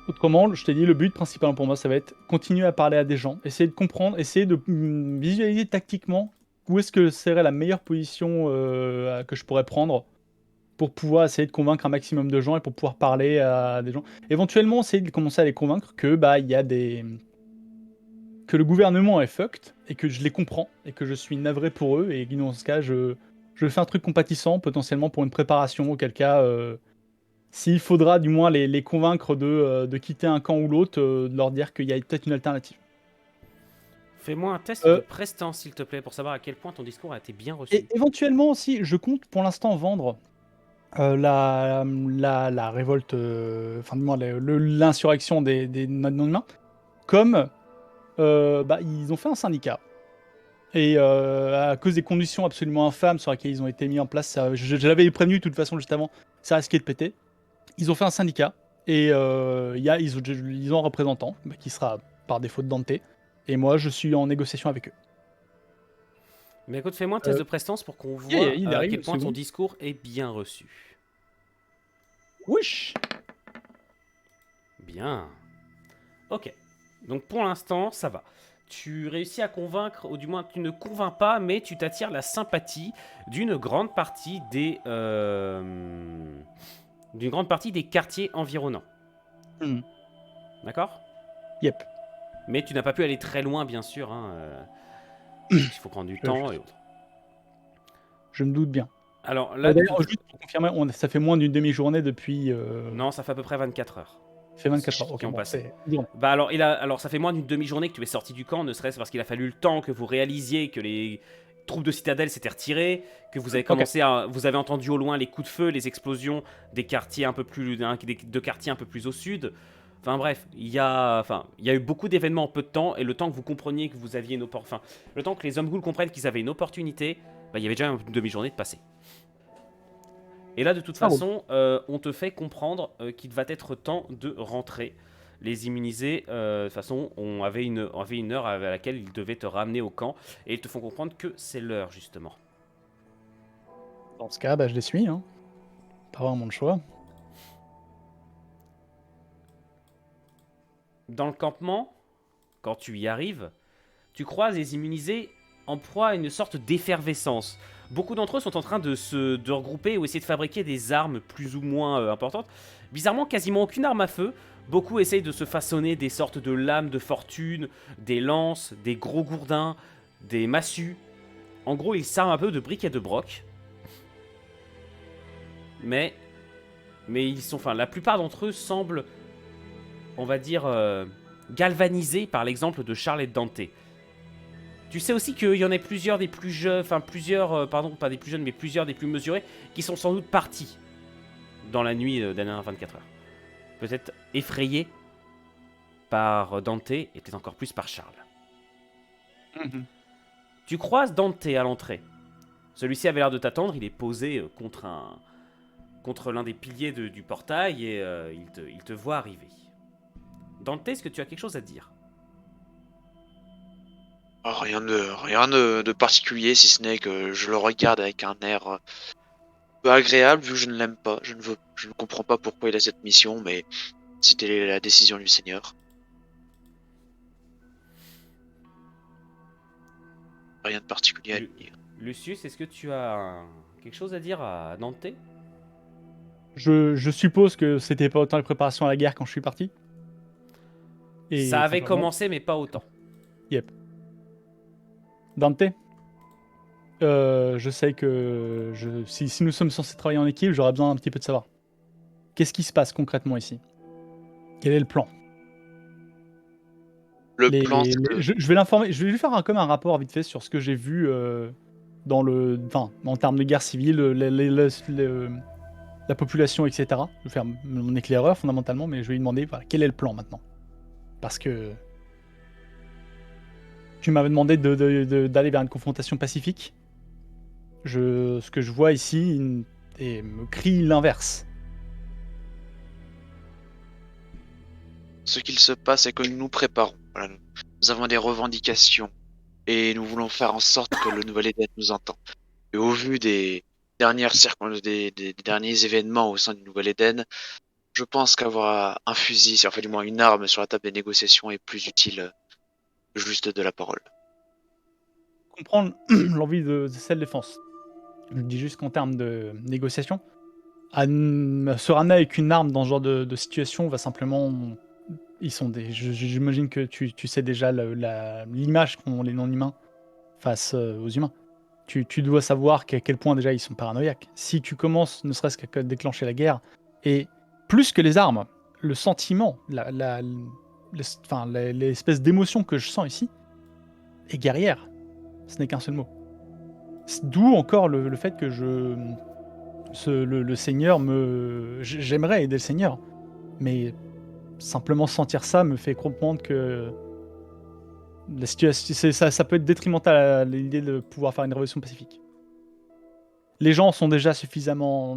Speaker 5: Autrement, je t'ai dit, le but principal pour moi, ça va être continuer à parler à des gens, essayer de comprendre, essayer de visualiser tactiquement où est-ce que serait la meilleure position que je pourrais prendre pour pouvoir essayer de convaincre un maximum de gens et pour pouvoir parler à des gens. Éventuellement, essayer de commencer à les convaincre que il y a que le gouvernement est fucked et que je les comprends et que je suis navré pour eux et que dans ce cas, je fais un truc compatissant potentiellement pour une préparation, auquel cas, s'il faudra du moins les convaincre de quitter un camp ou l'autre, de leur dire qu'il y a peut-être une alternative.
Speaker 1: Fais-moi un test de prestance, s'il te plaît, pour savoir à quel point ton discours a été bien reçu.
Speaker 5: Et éventuellement aussi, je compte pour l'instant vendre la révolte, enfin du moins l'insurrection des non-humains, comme ils ont fait un syndicat. Et à cause des conditions absolument infâmes sur lesquelles ils ont été mis en place, je l'avais prévenu de toute façon juste avant, ça risquait de péter. Ils ont fait un syndicat et ils ont un représentant qui sera par défaut de Dante. Et moi, je suis en négociation avec eux.
Speaker 1: Mais écoute, fais-moi un test de prestance pour qu'on voit à quel point ton discours est bien reçu.
Speaker 5: Wesh.
Speaker 1: Bien. Ok. Donc pour l'instant, ça va. Tu réussis à convaincre, ou du moins tu ne convaincs pas, mais tu t'attires la sympathie d'une grande partie des quartiers environnants. D'accord ?
Speaker 5: Yep.
Speaker 1: Mais tu n'as pas pu aller très loin, bien sûr. Il faut prendre du temps et autres.
Speaker 5: Je me doute bien.
Speaker 1: Alors là,
Speaker 5: d'ailleurs, juste pour confirmer, ça fait moins d'une demi-journée depuis.
Speaker 1: Non, ça fait à peu près 24 heures.
Speaker 5: Ça fait 24 heures, ok.
Speaker 1: Qui ont passé.
Speaker 5: Bah
Speaker 1: alors, ça fait moins d'une demi-journée que tu es sorti du camp, ne serait-ce parce qu'il a fallu le temps que vous réalisiez que les troupes de Citadelle s'étaient retirées, que vous avez commencé vous avez entendu au loin les coups de feu, les explosions des quartiers un peu plus, de quartiers un peu plus au sud. Enfin bref, il y a eu beaucoup d'événements en peu de temps, et le temps que vous compreniez que vous aviez le temps que les hommes ghouls comprennent qu'ils avaient une opportunité, il y avait déjà une demi-journée de passé. Et là, de toute façon, on te fait comprendre qu'il va être temps de rentrer. Les immunisés, de toute façon, avait une heure à laquelle ils devaient te ramener au camp, et ils te font comprendre que c'est l'heure, justement.
Speaker 5: Dans ce cas, je les suis. Hein. Pas vraiment de choix.
Speaker 1: Dans le campement, quand tu y arrives, tu croises les immunisés en proie à une sorte d'effervescence. Beaucoup d'entre eux sont en train de regrouper ou essayer de fabriquer des armes plus ou moins importantes. Bizarrement, quasiment aucune arme à feu. Beaucoup essayent de se façonner des sortes de lames de fortune, des lances, des gros gourdins, des massues. En gros, ils s'arment un peu de briques et de broc. Mais ils sont, la plupart d'entre eux semblent, on va dire, galvanisés par l'exemple de Charles et de Dante. Tu sais aussi qu'il y en a plusieurs des plus jeunes, pas des plus jeunes, mais plusieurs des plus mesurés, qui sont sans doute partis dans la nuit des dernières 24 heures. Peut-être effrayés par Dante et peut-être encore plus par Charles. Tu croises Dante à l'entrée. Celui-ci avait l'air de t'attendre, il est posé contre l'un des piliers du portail et il te voit arriver. Dante, est-ce que tu as quelque chose à dire ?
Speaker 6: Rien de particulier, si ce n'est que je le regarde avec un air peu agréable, vu que je ne l'aime pas. Je ne comprends pas pourquoi il a cette mission, mais si telle est la décision du Seigneur. Rien de particulier à lui dire.
Speaker 1: Lucius, est-ce que tu as quelque chose à dire à Dante ?
Speaker 5: Je suppose que c'était pas autant de préparation à la guerre quand je suis parti.
Speaker 1: Et ça avait commencé, mais pas autant.
Speaker 5: Yep. Dante, je sais que si nous sommes censés travailler en équipe, j'aurais besoin un petit peu de savoir. Qu'est-ce qui se passe concrètement ici ? Quel est le plan ? Je vais l'informer. Je vais lui faire comme un rapport vite fait sur ce que j'ai vu en termes de guerre civile, la population, etc. Je vais faire mon éclaireur fondamentalement, mais je vais lui demander voilà, quel est le plan maintenant. Parce que tu m'avais demandé d'aller vers une confrontation pacifique. Ce que je vois ici me crie l'inverse.
Speaker 6: Ce qu'il se passe, c'est que nous nous préparons. Voilà, nous avons des revendications et nous voulons faire en sorte que le Nouvel Eden nous entend. Et au vu des des derniers événements au sein du Nouvel Eden, je pense qu'avoir un fusil, enfin du moins une arme sur la table des négociations est plus utile que juste de la parole.
Speaker 5: Comprendre l'envie de self-défense. Je dis juste qu'en termes de négociation, se ramener avec une arme dans ce genre de situation va simplement. J'imagine que tu sais déjà l'image qu'ont les non-humains face aux humains. Tu dois savoir qu'à quel point déjà ils sont paranoïaques. Si tu commences ne serait-ce qu'à déclencher la guerre, et plus que les armes, le sentiment, l'espèce d'émotion que je sens ici est guerrière. Ce n'est qu'un seul mot. D'où encore le fait que le Seigneur j'aimerais aider le Seigneur, mais simplement sentir ça me fait comprendre que la situation, ça peut être détrimental à l'idée de pouvoir faire une révolution pacifique. Les gens sont déjà suffisamment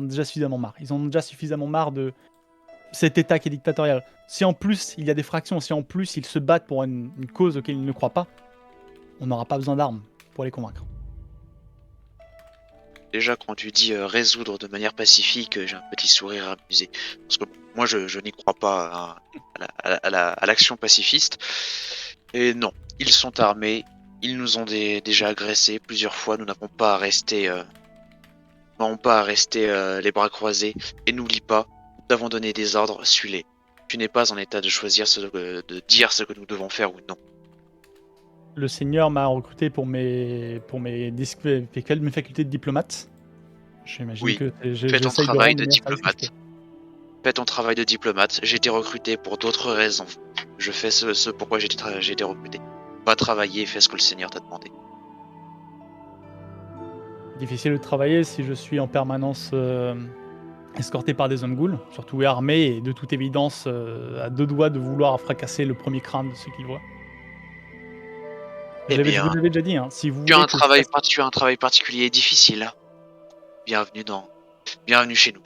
Speaker 5: marre. Ils ont déjà suffisamment marre de cet État qui est dictatorial. Si en plus il y a des fractions, si en plus ils se battent pour une cause auquel ils ne croient pas, on n'aura pas besoin d'armes pour les convaincre.
Speaker 6: Déjà, quand tu dis résoudre de manière pacifique, j'ai un petit sourire amusé. Parce que moi, je n'y crois pas à l'action pacifiste. Et non, ils sont armés, ils nous ont déjà agressés plusieurs fois, nous n'avons pas à rester, les bras croisés. Et n'oublie pas, nous avons donné des ordres, suis-les. Tu n'es pas en état de choisir de dire ce que nous devons faire ou non.
Speaker 5: Le Seigneur m'a recruté pour mes facultés de diplomate. J'imagine
Speaker 6: Oui,
Speaker 5: que
Speaker 6: fais ton
Speaker 5: j'essaye
Speaker 6: travail
Speaker 5: rendre
Speaker 6: de
Speaker 5: le meilleur service que je
Speaker 6: diplomate. Fais ton travail de diplomate. J'ai été recruté pour d'autres raisons. Je fais ce pourquoi j'ai été recruté. Va travailler, fais ce que le Seigneur t'a demandé.
Speaker 5: peux. Difficile de travailler si je suis en permanence escorté par des hommes ghouls, surtout armés et de toute évidence à deux doigts de vouloir fracasser le premier crâne de ceux qu'ils voient.
Speaker 6: Eh
Speaker 5: Je
Speaker 6: bien,
Speaker 5: vous l'avais déjà dit, hein, si vous
Speaker 6: tu as
Speaker 5: voulez
Speaker 6: un
Speaker 5: que
Speaker 6: travail, tu as un travail particulier et difficile. Bienvenue chez nous.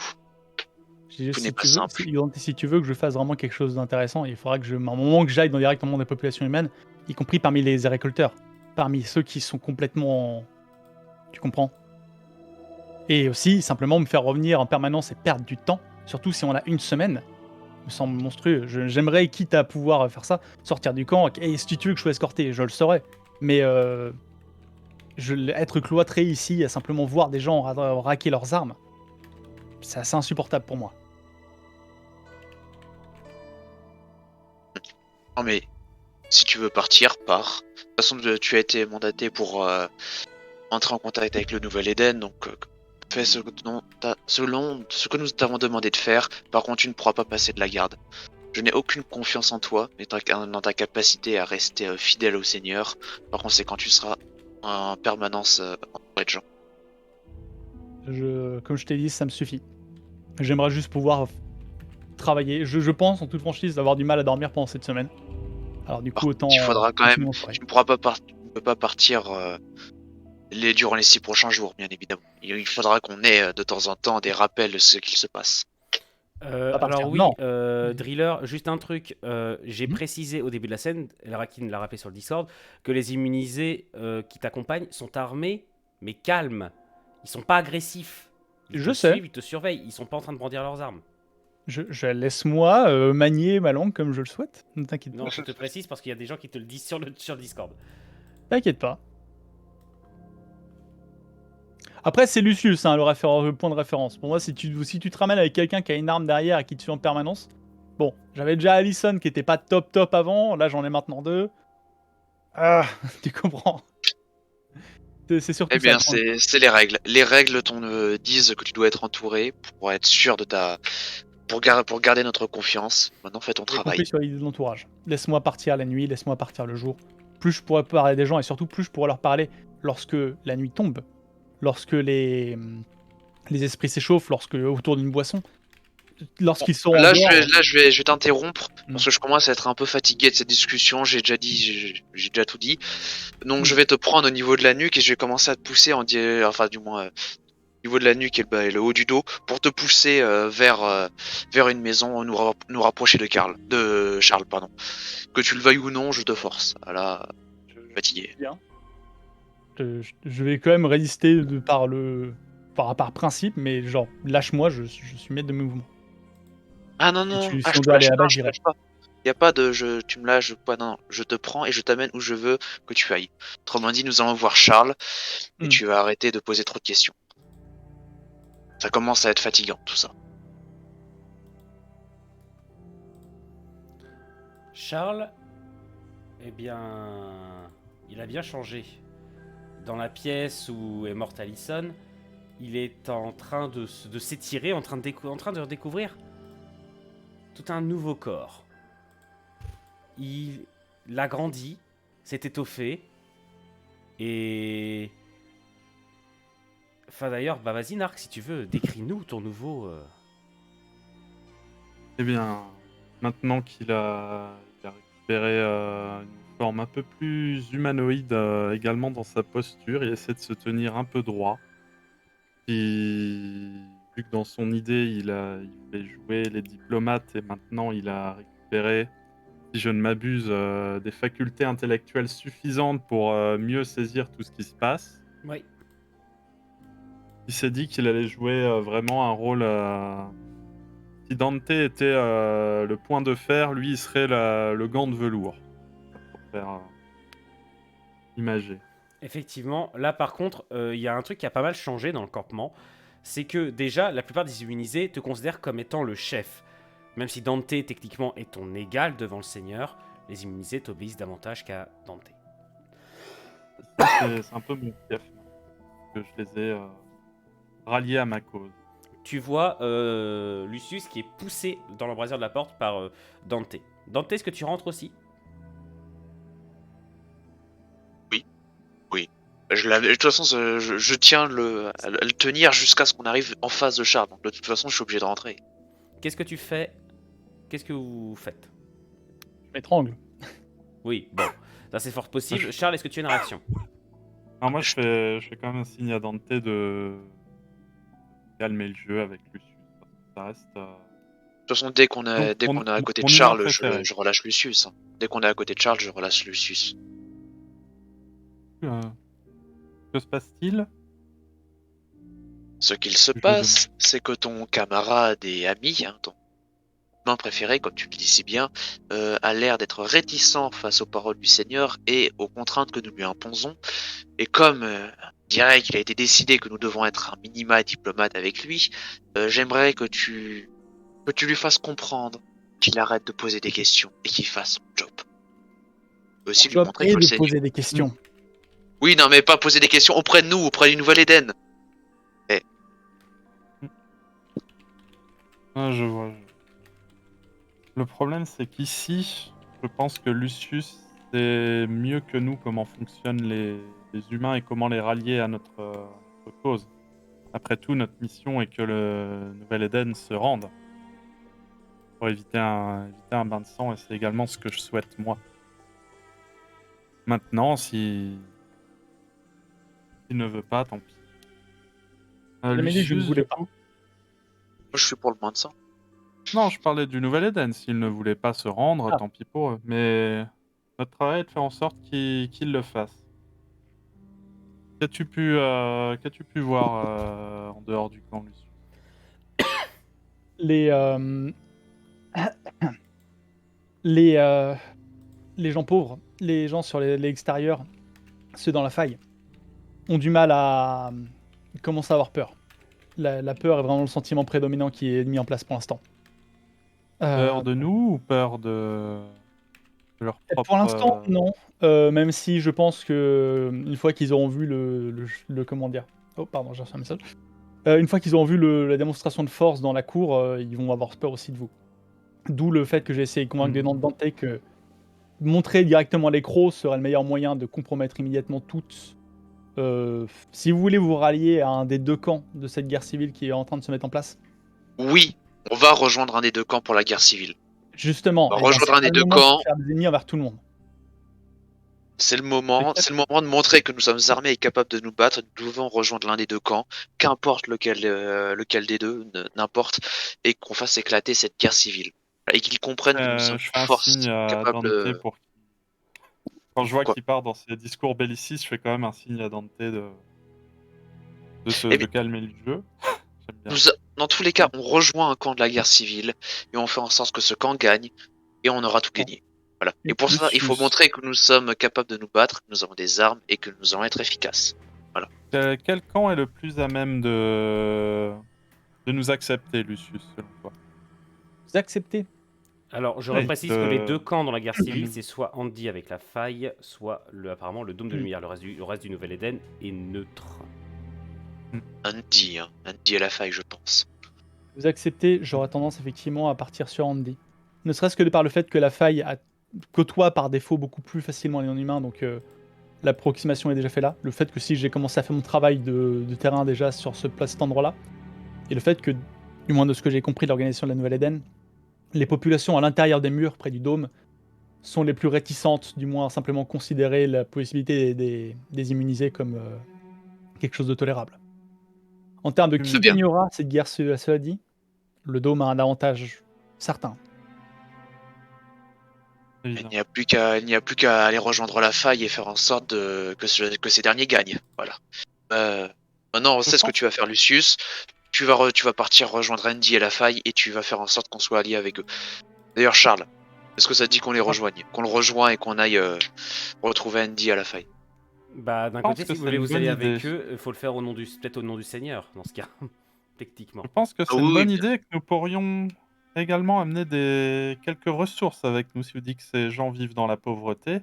Speaker 6: Tout n'est pas simple.
Speaker 5: si tu veux que je fasse vraiment quelque chose d'intéressant, il faudra que à un moment que j'aille directement dans les populations humaines, y compris parmi les récolteurs, parmi ceux qui sont complètement... Tu comprends? Et aussi, simplement me faire revenir en permanence et perdre du temps, surtout si on a une semaine, me semble monstrueux. J'aimerais, quitte à pouvoir faire ça, sortir du camp, et si tu veux que je sois escorté, je le saurais. Mais être cloîtré ici, à simplement voir des gens raquer leurs armes, c'est assez insupportable pour moi.
Speaker 6: Non mais, si tu veux partir, pars. De toute façon, tu as été mandaté pour entrer en contact avec le Nouvel Eden, donc fais selon ce que nous t'avons demandé de faire. Par contre, tu ne pourras pas passer de la garde. Je n'ai aucune confiance en toi, mais dans ta capacité à rester fidèle au Seigneur. Par conséquent, tu seras en permanence entouré de gens.
Speaker 5: Comme je t'ai dit, ça me suffit. J'aimerais juste pouvoir travailler. Je pense, en toute franchise, d'avoir du mal à dormir pendant cette semaine. Alors du coup, autant...
Speaker 6: Il faudra quand même...
Speaker 5: continuer en soirée.
Speaker 6: Tu ne pourras pas partir durant les 6 prochains jours, bien évidemment. Il faudra qu'on ait de temps en temps des rappels de ce qu'il se passe.
Speaker 1: Alors oui,
Speaker 5: non.
Speaker 1: Driller, juste un truc. J'ai précisé au début de la scène, Elrakin l'a rappelé sur le Discord, que les immunisés qui t'accompagnent sont armés, mais calmes. Ils sont pas agressifs. Ils te suivent, ils te surveillent. Ils sont pas en train de brandir leurs armes.
Speaker 5: Laisse-moi manier ma langue comme je le souhaite. Ne t'inquiète pas.
Speaker 1: Non, je te précise parce qu'il y a des gens qui te le disent sur le Discord.
Speaker 5: T'inquiète pas. Après, c'est Lucius, hein, le point de référence. Pour moi, si tu te ramènes avec quelqu'un qui a une arme derrière et qui te suit en permanence... Bon, j'avais déjà Allison qui était pas top avant, là j'en ai maintenant 2. Ah, tu comprends. C'est surtout
Speaker 6: Eh bien,
Speaker 5: ça.
Speaker 6: c'est les règles. Les règles disent que tu dois être entouré pour être sûr de pour garder notre confiance. Maintenant, fais ton
Speaker 5: J'ai
Speaker 6: travail.
Speaker 5: compris sur l'idée de l'entourage. Laisse-moi partir la nuit, laisse-moi partir le jour. Plus je pourrais parler des gens et surtout plus je pourrais leur parler lorsque la nuit tombe. Lorsque les les esprits s'échauffent autour d'une boisson. Lorsqu'ils sont en
Speaker 6: Là,
Speaker 5: dehors,
Speaker 6: je vais t'interrompre parce que je commence à être un peu fatigué de cette discussion. J'ai déjà tout dit. Donc, je vais te prendre au niveau de la nuque et je vais commencer à te pousser enfin, du moins, au niveau de la nuque et le haut du dos pour te pousser vers une maison, nous rapprocher de Charles, pardon. Que tu le veuilles ou non, je te force. Là, je suis fatigué.
Speaker 5: bien. Je vais quand même résister par principe, mais genre, lâche-moi, je suis maître de mes mouvements.
Speaker 6: Ah non,
Speaker 5: Si,
Speaker 6: non,
Speaker 5: si
Speaker 6: je
Speaker 5: on
Speaker 6: te
Speaker 5: doit aller
Speaker 6: lâche
Speaker 5: là-bas,
Speaker 6: pas, je te
Speaker 5: j'irai.
Speaker 6: lâche pas. Y a pas de tu me lâches pas, non, je te prends et je t'amène où je veux que tu ailles. Autrement dit, nous allons voir Charles et
Speaker 5: Hmm.
Speaker 6: tu vas arrêter de poser trop de questions. Ça commence à être fatigant tout ça.
Speaker 1: Charles, eh bien, il a bien changé. Dans la pièce où est morte Allison, il est en train de s'étirer, en train de redécouvrir tout un nouveau corps. Il l'a grandi, s'est étoffé, et... Enfin d'ailleurs, bah vas-y Narc, si tu veux, décris-nous ton nouveau...
Speaker 7: Eh bien, maintenant qu'il a récupéré une forme un peu plus humanoïde également dans sa posture, il essaie de se tenir un peu droit. Vu que dans son idée, il fait jouer les diplomates et maintenant il a récupéré, si je ne m'abuse, des facultés intellectuelles suffisantes pour mieux saisir tout ce qui se passe.
Speaker 1: Oui.
Speaker 7: Il s'est dit qu'il allait jouer vraiment un rôle... Si Dante était le point de fer, lui, il serait le gant de velours. Pour faire imager.
Speaker 1: Effectivement, là par contre, il y a un truc qui a pas mal changé dans le campement. C'est que déjà, la plupart des immunisés te considèrent comme étant le chef. Même si Dante techniquement est ton égal devant le Seigneur, les immunisés t'obéissent davantage qu'à Dante.
Speaker 7: Ça, c'est un peu mon fief, que je les ai ralliés à ma cause.
Speaker 1: Tu vois Lucius qui est poussé dans l'embrasure de la porte par Dante. Dante, est-ce que tu rentres aussi?
Speaker 6: De toute façon, je tiens à le tenir jusqu'à ce qu'on arrive en face de Charles. Donc, de toute façon, je suis obligé de rentrer.
Speaker 1: Qu'est-ce que tu fais? Qu'est-ce que vous faites?
Speaker 5: Je m'étrangle.
Speaker 1: Oui, bon, ça c'est fort possible. Charles, est-ce que tu as une réaction?
Speaker 7: Alors moi, je fais quand même un signe à Dante de calmer le jeu avec Lucius. Ça reste...
Speaker 6: De toute façon, dès qu'on est à côté de
Speaker 7: mon humain
Speaker 6: Charles,
Speaker 7: préféré.
Speaker 6: je relâche Lucius. Hein. Dès qu'on est à côté de Charles, je relâche Lucius.
Speaker 7: Que se passe-t-il?
Speaker 6: Ce qu'il se
Speaker 7: Je
Speaker 6: passe, c'est que ton camarade et ami, hein, ton humain préféré, comme tu le dis si bien, a l'air d'être réticent face aux paroles du Seigneur et aux contraintes que nous lui imposons. Et comme je dirais qu'il a été décidé que nous devons être un minima diplomate avec lui, j'aimerais que tu lui fasses comprendre qu'il arrête de poser des questions et qu'il fasse son job. Aussi lui
Speaker 5: Job
Speaker 6: montrer
Speaker 5: et
Speaker 6: que le
Speaker 5: de
Speaker 6: Seigneur...
Speaker 5: poser des questions.
Speaker 6: Oui, non, mais pas poser des questions auprès de nous, auprès du Nouvel Éden.
Speaker 7: Ah, je vois. Le problème, c'est qu'ici, je pense que Lucius sait mieux que nous comment fonctionnent les humains et comment les rallier à notre cause. Après tout, notre mission est que le Nouvel Éden se rende. Pour éviter un bain de sang, et c'est également ce que je souhaite, moi. Maintenant, s'il ne veut pas, tant pis.
Speaker 5: Jamais dit que je ne voulais pas.
Speaker 6: Moi, je suis pour le moins de ça.
Speaker 7: Non, je parlais du Nouvel Éden. S'il ne voulait pas se rendre,
Speaker 5: Ah.
Speaker 7: tant pis pour eux. Mais notre travail est de faire en sorte qu'il le fasse. Qu'as-tu pu voir en dehors du camp, Lucius?
Speaker 5: Les gens pauvres, les gens sur l'extérieur, ceux dans la faille, ont du mal à... Ils commencent à avoir peur. La peur est vraiment le sentiment prédominant qui est mis en place pour l'instant.
Speaker 7: Peur de nous ou peur de leur propre...
Speaker 5: Pour l'instant, non. Même si je pense que une fois qu'ils auront vu le comment dire... Oh, pardon, j'ai reçu un message. Une fois qu'ils auront vu la démonstration de force dans la cour, ils vont avoir peur aussi de vous. D'où le fait que j'ai essayé de convaincre des noms de Dante que montrer directement les crocs serait le meilleur moyen de compromettre immédiatement toute si vous voulez vous rallier à un des deux camps de cette guerre civile qui est en train de se mettre en place,
Speaker 6: Oui, on va rejoindre un des deux camps pour la guerre civile.
Speaker 5: justement,
Speaker 6: On va
Speaker 5: eh ben,
Speaker 6: rejoindre
Speaker 5: c'est
Speaker 6: un
Speaker 5: pas
Speaker 6: des
Speaker 5: le
Speaker 6: deux
Speaker 5: moment de
Speaker 6: camps.
Speaker 5: faire des ennemis envers tout le monde.
Speaker 6: C'est le moment de montrer que nous sommes armés et capables de nous battre. Nous devons rejoindre l'un des deux camps, qu'importe lequel des deux, n'importe, et qu'on fasse éclater cette guerre civile. Et qu'ils comprennent que nous sommes
Speaker 7: Je fais un
Speaker 6: force
Speaker 7: signe à
Speaker 6: capables
Speaker 7: Dante pour quand je vois
Speaker 6: Quoi
Speaker 7: qu'il part dans ses discours bellicistes, je fais quand même un signe à Dante de
Speaker 6: Eh
Speaker 7: de calmer le jeu. J'aime bien.
Speaker 6: Dans tous les cas, on rejoint un camp de la guerre civile et on fait en sorte que ce camp gagne et on aura tout gagné. Voilà. Et pour ça, il faut
Speaker 7: Lucius.
Speaker 6: montrer que nous sommes capables de nous battre, que nous avons des armes et que nous allons être efficaces.
Speaker 7: Quel camp est le plus à même de nous accepter, Lucius, selon toi?
Speaker 5: Vous acceptez?
Speaker 1: Alors, je
Speaker 7: Oui,
Speaker 1: reprécise que les deux camps dans la guerre civile, c'est soit Andy avec la faille, soit apparemment le dôme de lumière. Le reste du Nouvel Éden est neutre.
Speaker 6: Andy à la faille, je pense.
Speaker 5: Vous acceptez, j'aurais tendance effectivement à partir sur Andy. Ne serait-ce que de par le fait que la faille côtoie par défaut beaucoup plus facilement les non-humains, donc l'approximation est déjà faite là. Le fait que si j'ai commencé à faire mon travail de terrain déjà sur cet endroit-là, et le fait que, du moins de ce que j'ai compris de l'organisation de la Nouvelle-Éden, les populations à l'intérieur des murs, près du dôme, sont les plus réticentes, du moins à simplement considérer la possibilité des immunisés comme quelque chose de tolérable. En termes de qui
Speaker 6: C'est bien.
Speaker 5: gagnera cette guerre, cela dit, le dôme a un avantage certain.
Speaker 6: Il
Speaker 7: Évidemment.
Speaker 6: n'y a plus qu'à aller rejoindre la faille et faire en sorte que ces derniers gagnent. Voilà. Maintenant, on sait ce que tu vas faire, Lucius. Tu vas partir rejoindre Andy et la faille et tu vas faire en sorte qu'on soit alliés avec eux. D'ailleurs, Charles, est-ce que ça te dit qu'on les rejoigne? Qu'on le rejoint et qu'on aille retrouver Andy à la faille?
Speaker 1: Bah, d'un
Speaker 7: Je pense
Speaker 1: côté,
Speaker 7: que
Speaker 1: si vous
Speaker 7: c'est
Speaker 1: voulez
Speaker 7: une
Speaker 1: vous aller
Speaker 7: bonne
Speaker 1: avec
Speaker 7: idée.
Speaker 1: eux, il faut le faire peut-être au nom du Seigneur, dans ce cas, techniquement.
Speaker 7: Je pense que c'est
Speaker 6: Ah
Speaker 7: une
Speaker 6: oui,
Speaker 7: bonne
Speaker 6: bien
Speaker 7: idée que nous pourrions également amener quelques ressources avec nous si vous dites que ces gens vivent dans la pauvreté.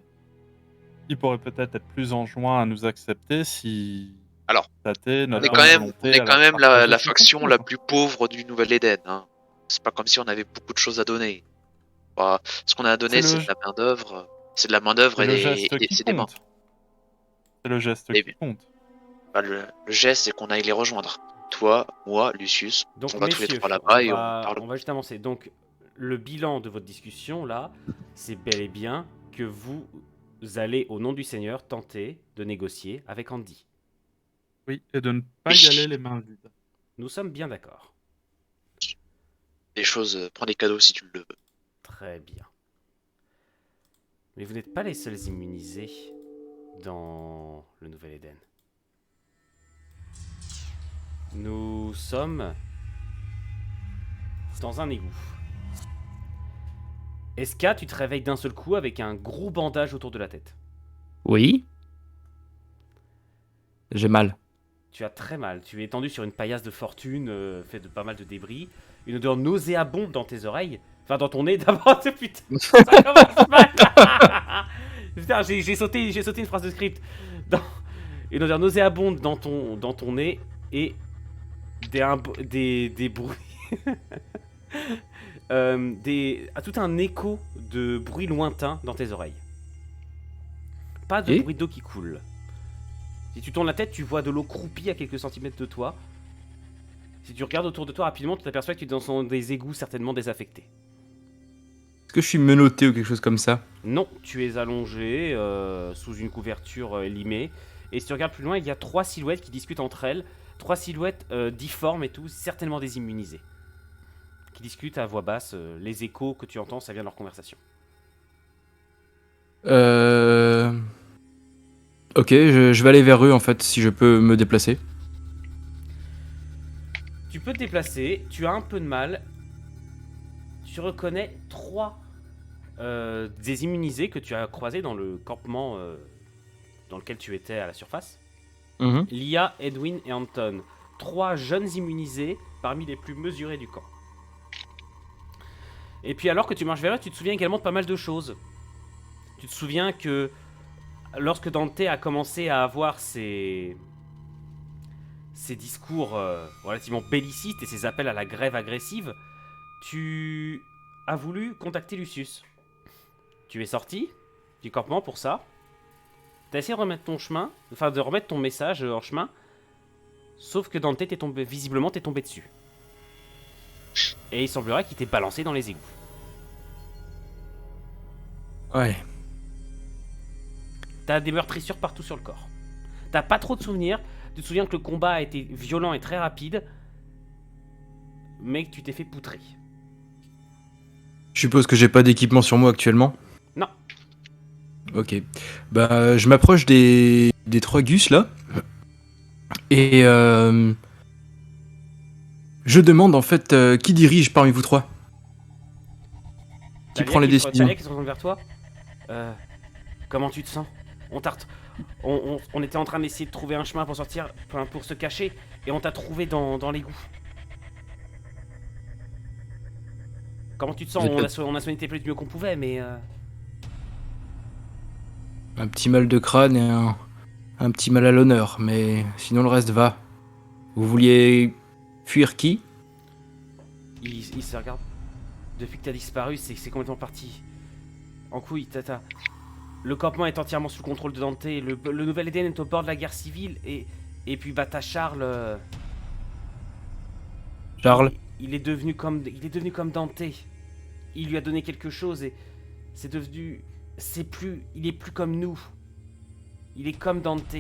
Speaker 7: Ils pourraient peut-être être plus enjoints à nous accepter si
Speaker 6: Alors,
Speaker 7: constataient
Speaker 6: On
Speaker 7: notre
Speaker 6: est
Speaker 7: bonne
Speaker 6: quand même,
Speaker 7: volonté
Speaker 6: on est
Speaker 7: à
Speaker 6: quand
Speaker 7: leur
Speaker 6: même
Speaker 7: partager
Speaker 6: la
Speaker 7: ce
Speaker 6: faction
Speaker 7: qu'on
Speaker 6: la
Speaker 7: trouve.
Speaker 6: plus pauvre du Nouvel-Éden. Hein. C'est pas comme si on avait beaucoup de choses à donner. Bah, ce qu'on a à donner, c'est de la main-d'œuvre. C'est de la main-d'œuvre
Speaker 7: C'est le
Speaker 6: et
Speaker 7: geste qui
Speaker 6: c'est des mains.
Speaker 7: compte. C'est le geste
Speaker 6: Et-
Speaker 7: qui compte.
Speaker 6: Bah, le geste, c'est qu'on aille les rejoindre. Toi, moi, Lucius,
Speaker 1: Donc,
Speaker 6: on va tous les
Speaker 1: messieurs,
Speaker 6: trois là-bas et on parle.
Speaker 1: on va juste avancer. Donc, le bilan de votre discussion, là, c'est bel et bien que vous allez, au nom du Seigneur, tenter de négocier avec Andy.
Speaker 7: Oui, et de ne pas y aller les mains vides.
Speaker 1: Nous sommes bien d'accord.
Speaker 6: Des choses, prends des cadeaux si tu le veux.
Speaker 1: Très bien. Mais vous n'êtes pas les seuls immunisés dans le Nouvel Éden. Nous sommes dans un égout. Eska, tu te réveilles d'un seul coup avec un gros bandage autour de la tête.
Speaker 8: Oui. J'ai mal.
Speaker 1: Tu as très mal. Tu es étendu sur une paillasse de fortune faite de pas mal de débris. Une odeur nauséabonde dans tes oreilles. Enfin, dans ton nez d'abord. Putain, ça commence mal. Putain, j'ai sauté une phrase de script. Une odeur nauséabonde dans ton nez et des bruits. Tout un écho de bruits lointains dans tes oreilles. Pas de
Speaker 8: Et
Speaker 1: bruit d'eau qui coule. Si tu tournes la tête, tu vois de l'eau croupie à quelques centimètres de toi. Si tu regardes autour de toi rapidement, tu t'aperçois que tu es dans des égouts certainement désaffectés.
Speaker 8: Est-ce que je suis menotté ou quelque chose comme ça?
Speaker 1: Non, tu es allongé sous une couverture limée. Et si tu regardes plus loin, il y a 3 silhouettes qui discutent entre elles. 3 silhouettes difformes et tout, certainement des immunisés. Qui discutent à voix basse. Les échos que tu entends, ça vient de leur conversation.
Speaker 8: Ok, je vais aller vers eux en fait, si je peux me déplacer.
Speaker 1: Tu peux te déplacer, tu as un peu de mal. Tu reconnais 3 des immunisés que tu as croisés dans le campement dans lequel tu étais à la surface.
Speaker 8: Mhm.
Speaker 1: Lia, Edwin et Anton. 3 jeunes immunisés parmi les plus mesurés du camp. Et puis alors que tu marches vers eux, tu te souviens également de pas mal de choses. Tu te souviens que lorsque Dante a commencé à avoir ses discours relativement bellicistes et ses appels à la grève agressive, tu as voulu contacter Lucius. Tu es sorti du campement pour ça. T'as essayé de remettre ton chemin, enfin de remettre ton message en chemin, sauf que Dante visiblement t'es tombé dessus. Et il semblerait qu'il t'ait balancé dans les égouts.
Speaker 8: Ouais.
Speaker 1: T'as des meurtrissures partout sur le corps. T'as pas trop de souvenirs. Tu te souviens que le combat a été violent et très rapide, mais que tu t'es fait poutrer.
Speaker 8: Je suppose que j'ai pas d'équipement sur moi actuellement.
Speaker 1: Non.
Speaker 8: Ok. Bah, je m'approche des 3 gus là. Et je demande en fait qui dirige parmi vous 3. Qui prend les décisions.
Speaker 1: Talia qui se retourne vers toi. Comment tu te sens? On était en train d'essayer de trouver un chemin pour sortir, enfin, pour se cacher, et on t'a trouvé dans l'égout. Comment tu te sens? On a soigné tes plaies du mieux qu'on pouvait, mais...
Speaker 8: Un petit mal de crâne et un petit mal à l'honneur, mais sinon le reste va. Vous vouliez fuir qui?
Speaker 1: Il se regarde. Depuis que t'as disparu, c'est complètement parti. En couille, tata. Le campement est entièrement sous le contrôle de Dante. Le Nouvel Éden est au bord de la guerre civile. Et puis bah t'as Charles.
Speaker 8: Charles?
Speaker 1: Il est devenu comme Dante. Il lui a donné quelque chose et c'est devenu. Il est plus comme nous. Il est comme Dante.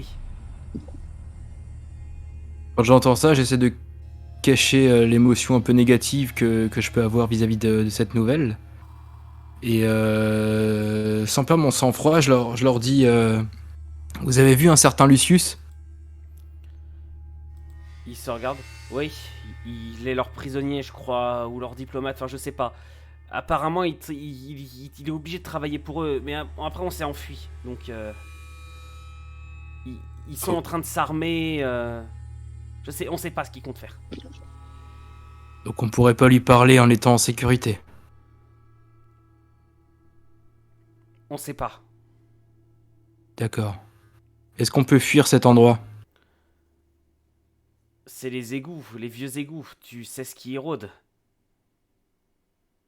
Speaker 8: Quand j'entends ça, j'essaie de cacher l'émotion un peu négative que je peux avoir vis-à-vis de cette nouvelle. Et sans perdre mon sang-froid, je leur dis vous avez vu un certain Lucius?
Speaker 1: Ils se regardent. Oui, il est leur prisonnier, je crois, ou leur diplomate, enfin je sais pas. Apparemment, il est obligé de travailler pour eux, mais après on s'est enfui. Donc, ils sont en train de s'armer. On sait pas ce qu'ils comptent faire.
Speaker 8: Donc on pourrait pas lui parler en étant en sécurité.
Speaker 1: On sait pas.
Speaker 8: D'accord. Est-ce qu'on peut fuir cet endroit?
Speaker 1: C'est les égouts, les vieux égouts. Tu sais ce qui érode.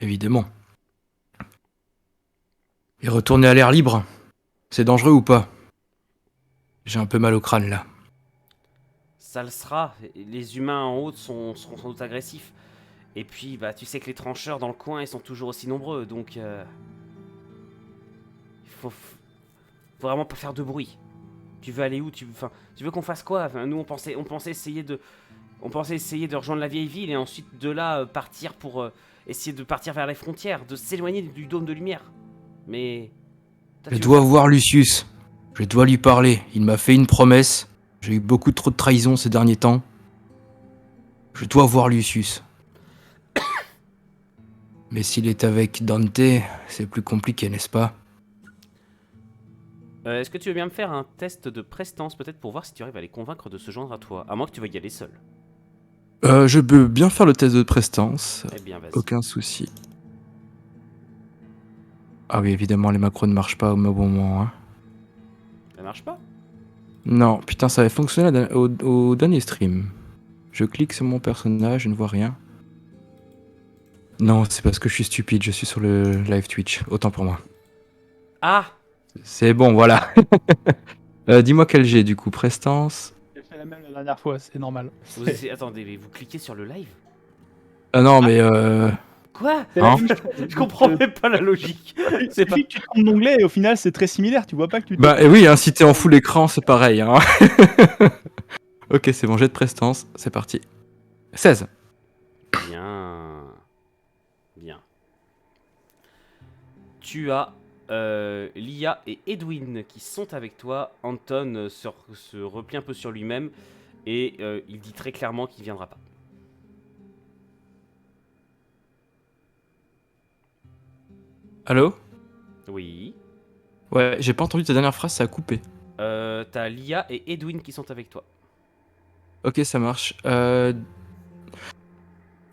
Speaker 8: Évidemment. Et retourner à l'air libre, c'est dangereux ou pas? J'ai un peu mal au crâne là.
Speaker 1: Ça le sera. Les humains en haut seront sans doute agressifs. Et puis, bah, tu sais que les trancheurs dans le coin, ils sont toujours aussi nombreux, donc... Il faut vraiment pas faire de bruit. Tu veux aller où? Tu veux qu'on fasse quoi? Enfin, nous, on pensait essayer de rejoindre la vieille ville et ensuite de là partir pour essayer de partir vers les frontières, de s'éloigner du dôme de lumière. Mais...
Speaker 8: Je dois voir Lucius. Je dois lui parler. Il m'a fait une promesse. J'ai eu beaucoup trop de trahison ces derniers temps. Je dois voir Lucius. Mais s'il est avec Dante, c'est plus compliqué, n'est-ce pas?
Speaker 1: Est-ce que tu veux bien me faire un test de prestance, peut-être pour voir si tu arrives à les convaincre de se joindre à toi, à moins que tu veuilles y aller seul.
Speaker 8: Je peux bien faire le test de prestance.
Speaker 1: Eh bien, vas-y.
Speaker 8: Aucun souci. Ah oui, évidemment, les macros ne marchent pas au bon moment. Hein.
Speaker 1: Ça marche pas?
Speaker 8: Non, putain, ça avait fonctionné au dernier stream. Je clique sur mon personnage, je ne vois rien. Non, c'est parce que je suis stupide, je suis sur le live Twitch. Autant pour moi.
Speaker 1: Ah!
Speaker 8: C'est bon, voilà. Dis-moi quel j'ai du coup, prestance.
Speaker 5: J'ai fait la même la dernière fois, c'est normal.
Speaker 1: Attendez, mais vous cliquez sur le live?
Speaker 8: Ah non, mais
Speaker 1: Quoi?
Speaker 8: Hein?
Speaker 1: Je comprends même pas la logique.
Speaker 5: C'est pas que tu tournes l'onglet et au final c'est très similaire, tu vois pas que tu...
Speaker 8: bah oui, hein, si t'es en full écran, c'est pareil. Hein. Ok, c'est bon, jet de prestance, c'est parti. 16.
Speaker 1: Bien. Bien. Tu as Lia et Edwin qui sont avec toi. Anton se replie un peu sur lui-même et il dit très clairement qu'il viendra pas.
Speaker 8: Allô?
Speaker 1: Oui.
Speaker 8: Ouais, j'ai pas entendu ta dernière phrase, ça a coupé.
Speaker 1: T'as Lia et Edwin qui sont avec toi.
Speaker 8: Ok, ça marche.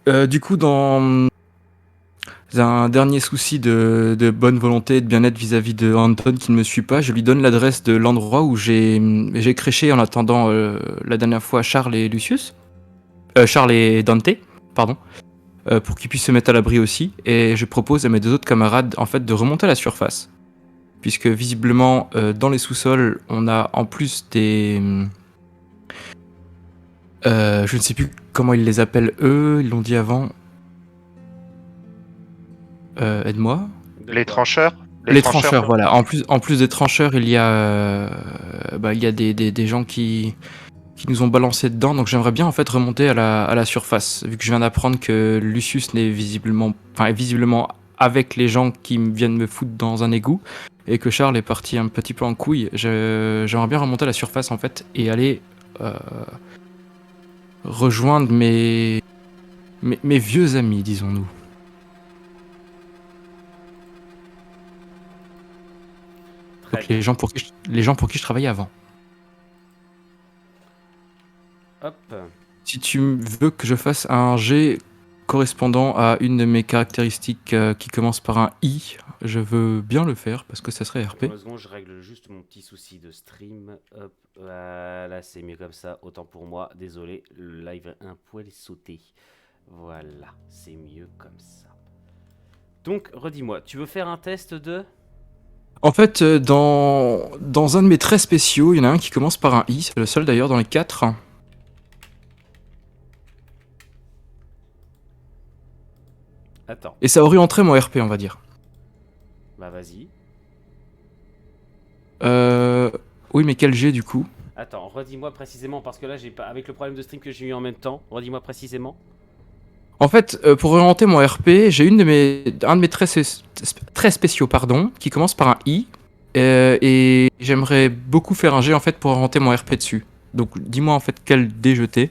Speaker 8: Du coup, dans un dernier souci de bonne volonté et de bien-être vis-à-vis de Anton qui ne me suit pas, je lui donne l'adresse de l'endroit où j'ai créché en attendant la dernière fois Charles et Lucius. Charles et Dante, pardon. Pour qu'ils puissent se mettre à l'abri aussi. Et je propose à mes 2 autres camarades en fait de remonter à la surface. puisque visiblement, dans les sous-sols, on a en plus des... je ne sais plus comment ils les appellent eux, ils l'ont dit avant. Aide-moi.
Speaker 1: De
Speaker 2: Les
Speaker 1: quoi
Speaker 2: trancheurs
Speaker 8: Les trancheurs, voilà. En plus des trancheurs, il y a des gens qui nous ont balancé dedans, donc j'aimerais bien en fait remonter à la surface, vu que je viens d'apprendre que Lucius est visiblement avec les gens qui viennent me foutre dans un égout, et que Charles est parti un petit peu en couille. J'aimerais bien remonter à la surface en fait, et aller rejoindre mes vieux amis, disons-nous.
Speaker 1: Très
Speaker 8: Donc
Speaker 1: bien.
Speaker 8: les gens pour qui je travaillais avant.
Speaker 1: Hop.
Speaker 8: Si tu veux que je fasse un jet correspondant à une de mes caractéristiques qui commence par un I, je veux bien le faire parce que ça serait RP.
Speaker 1: Dans 2 secondes, je règle juste mon petit souci de stream. Hop, voilà, c'est mieux comme ça. Autant pour moi, désolé, le live est un poil sauté. Voilà, c'est mieux comme ça. Donc, redis-moi, tu veux faire un test de...
Speaker 8: En fait, dans un de mes traits spéciaux, il y en a un qui commence par un I, c'est le seul d'ailleurs dans les 4.
Speaker 1: Attends,
Speaker 8: Et ça orienterait mon RP, on va dire.
Speaker 1: bah vas-y.
Speaker 8: Oui, mais quel jet du coup?
Speaker 1: Attends, redis-moi précisément, parce que là, j'ai pas... avec le problème de stream que j'ai eu en même temps, redis-moi précisément.
Speaker 8: En fait, pour orienter mon RP, j'ai un de mes traits spéciaux, pardon, qui commence par un I, et j'aimerais beaucoup faire un jet en fait pour orienter mon RP dessus. Donc, dis-moi en fait quel dé jeter.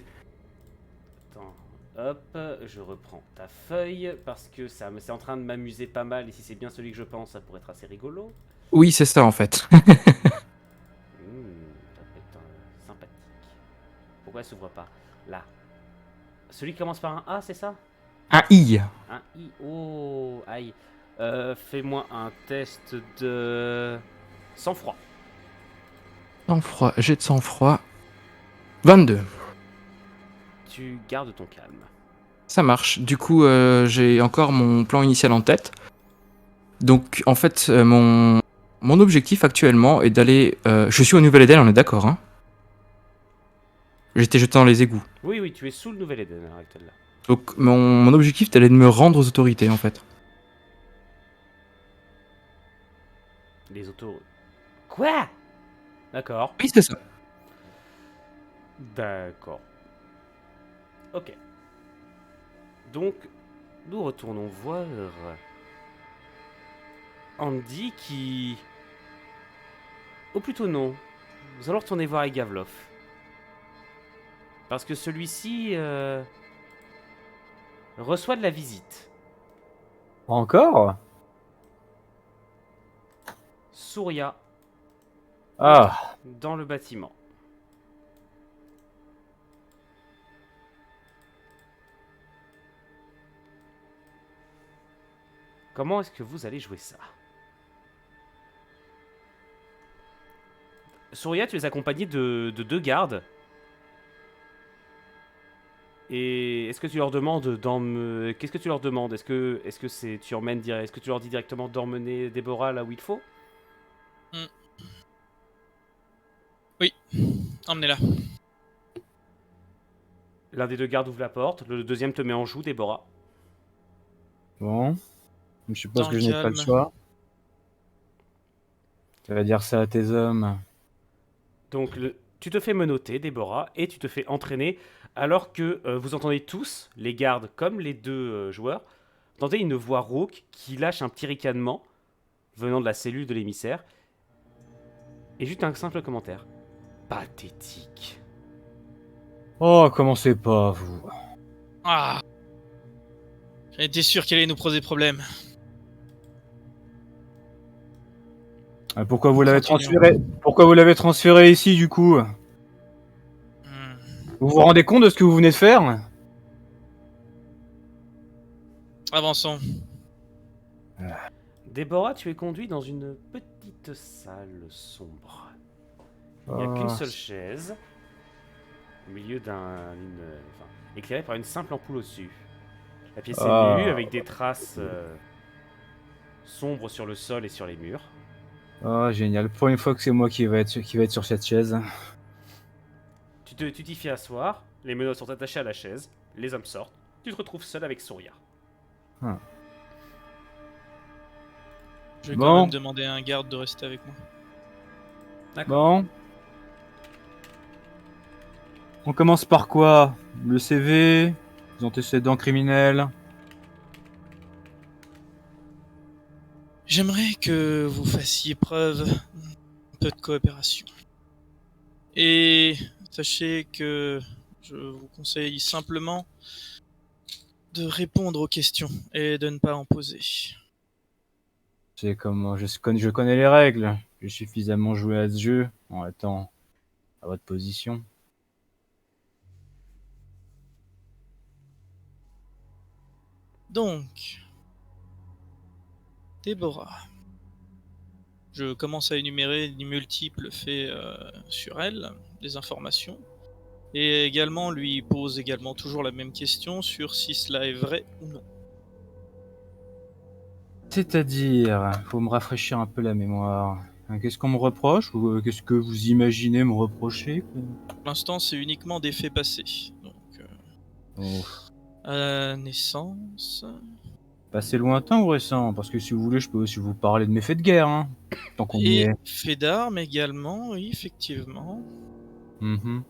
Speaker 1: Attends, hop, je reprends ta feuille, parce que c'est en train de m'amuser pas mal, et si c'est bien celui que je pense, ça pourrait être assez rigolo.
Speaker 8: Oui, c'est ça en fait.
Speaker 1: Ça peut être sympathique. Pourquoi elle s'ouvre pas? Là. Celui qui commence par un A, c'est ça?
Speaker 8: Un I.
Speaker 1: Un I. Oh, aïe. Fais-moi un test de sang-froid.
Speaker 8: Sang-froid, jet de sang-froid. 22.
Speaker 1: Tu gardes ton calme.
Speaker 8: Ça marche. Du coup, j'ai encore mon plan initial en tête. Donc, en fait, mon objectif actuellement est d'aller... je suis au Nouvelle-Éden, on est d'accord, hein? J'étais jeté dans les égouts.
Speaker 1: Oui, oui, tu es sous le Nouvel Eden à l'heure actuelle. Là.
Speaker 8: Donc, mon objectif, c'est d'aller me rendre aux autorités, en fait.
Speaker 1: Les autos. Quoi? D'accord.
Speaker 8: Oui, c'est ça.
Speaker 1: D'accord. Ok. Donc, nous retournons voir Andy qui... Ou plutôt non. Nous allons retourner voir Egavlov. Parce que celui-ci reçoit de la visite.
Speaker 4: Encore?
Speaker 1: Souria
Speaker 4: Ah,
Speaker 1: dans le bâtiment. Comment est-ce que vous allez jouer ça? Souria, tu es accompagné de 2 gardes. Et est-ce que tu leur demandes qu'est-ce que tu leur demandes? Est-ce que tu emmènes est-ce que tu leur dis directement d'emmener Déborah là où il faut?
Speaker 3: Oui, emmenez-la.
Speaker 1: L'un des 2 gardes ouvre la porte, le deuxième te met en joue, Déborah.
Speaker 4: bon. Je suppose
Speaker 3: Dans
Speaker 4: que
Speaker 3: le
Speaker 4: je n'ai pas le
Speaker 3: calme.
Speaker 4: choix. Tu vas dire ça à tes hommes.
Speaker 1: Donc tu te fais menotter, Déborah, et tu te fais entraîner alors que vous entendez tous, les gardes comme les 2 joueurs, vous entendez une voix rauque qui lâche un petit ricanement venant de la cellule de l'émissaire. Et juste un simple commentaire. Pathétique.
Speaker 4: Oh, commencez pas, vous.
Speaker 3: Ah, j'étais sûr qu'elle allait nous poser problème.
Speaker 4: Pourquoi vous l'avez
Speaker 3: Continuons.
Speaker 4: transféré ici, du coup? Vous vous rendez compte de ce que vous venez de faire?
Speaker 3: Avançons.
Speaker 1: Déborah, tu es conduit dans une petite salle sombre. Il n'y a qu'une seule chaise, au milieu éclairée par une simple ampoule au-dessus. La pièce est nue, avec des traces sombres sur le sol et sur les murs.
Speaker 4: Oh, génial. Pour une fois que c'est moi qui va être sur cette chaise.
Speaker 1: Tu t'y fais asseoir, les menottes sont attachées à la chaise, les hommes sortent, tu te retrouves seul avec Souria.
Speaker 3: Je vais
Speaker 4: Bon.
Speaker 3: quand même demander à un garde de rester avec moi.
Speaker 4: Bon. On commence par quoi? Le CV, les antécédents criminels.
Speaker 3: J'aimerais que vous fassiez preuve d'un peu de coopération. Et sachez que je vous conseille simplement de répondre aux questions et de ne pas en poser.
Speaker 4: C'est comment je connais les règles. J'ai suffisamment joué à ce jeu en étant à votre position.
Speaker 3: Donc, Déborah. Je commence à énumérer les multiples faits sur elle, des informations. Et également lui pose également toujours la même question sur si cela est vrai ou non.
Speaker 4: C'est-à-dire, faut me rafraîchir un peu la mémoire. Qu'est-ce qu'on me reproche ou qu'est-ce que vous imaginez me reprocher?
Speaker 3: Pour l'instant, c'est uniquement des faits passés. Donc,
Speaker 4: Oh.
Speaker 3: à la naissance.
Speaker 4: Passé lointain ou récent? Parce que si vous voulez, je peux aussi vous parler de mes faits de guerre, hein. Tant qu'on y
Speaker 3: Et
Speaker 4: est.
Speaker 3: faits d'armes également, oui, effectivement.
Speaker 4: Mhm.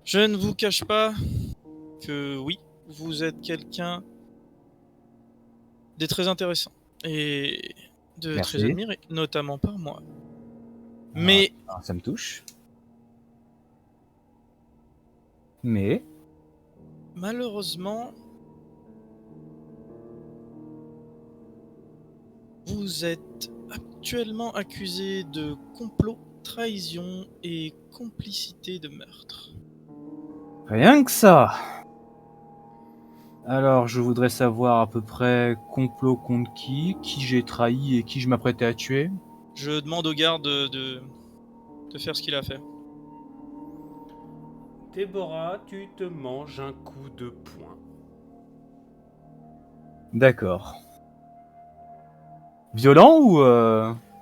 Speaker 3: Je ne vous cache pas que oui, vous êtes quelqu'un de très intéressant et de
Speaker 4: Merci.
Speaker 3: très admiré, notamment par moi. Mais
Speaker 4: Ah, ça me touche. Mais
Speaker 3: malheureusement, vous êtes actuellement accusé de complot, trahison et complicité de meurtre.
Speaker 4: rien que ça. Alors, je voudrais savoir à peu près complot contre qui j'ai trahi et qui je m'apprêtais à tuer.
Speaker 3: Je demande au garde de faire ce qu'il a à faire.
Speaker 1: Déborah, tu te manges un coup de poing.
Speaker 4: D'accord. Violent ou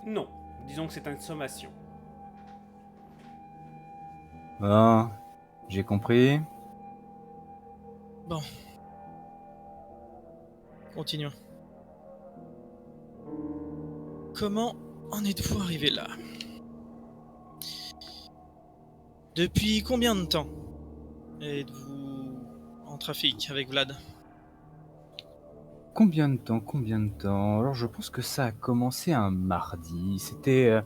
Speaker 1: Non, disons que c'est une sommation.
Speaker 4: Ah, j'ai compris.
Speaker 3: Bon. Continuons. Comment en êtes-vous arrivé là? Depuis combien de temps êtes-vous en trafic avec Vlad?
Speaker 4: Combien de temps? Alors, je pense que ça a commencé un mardi. C'était...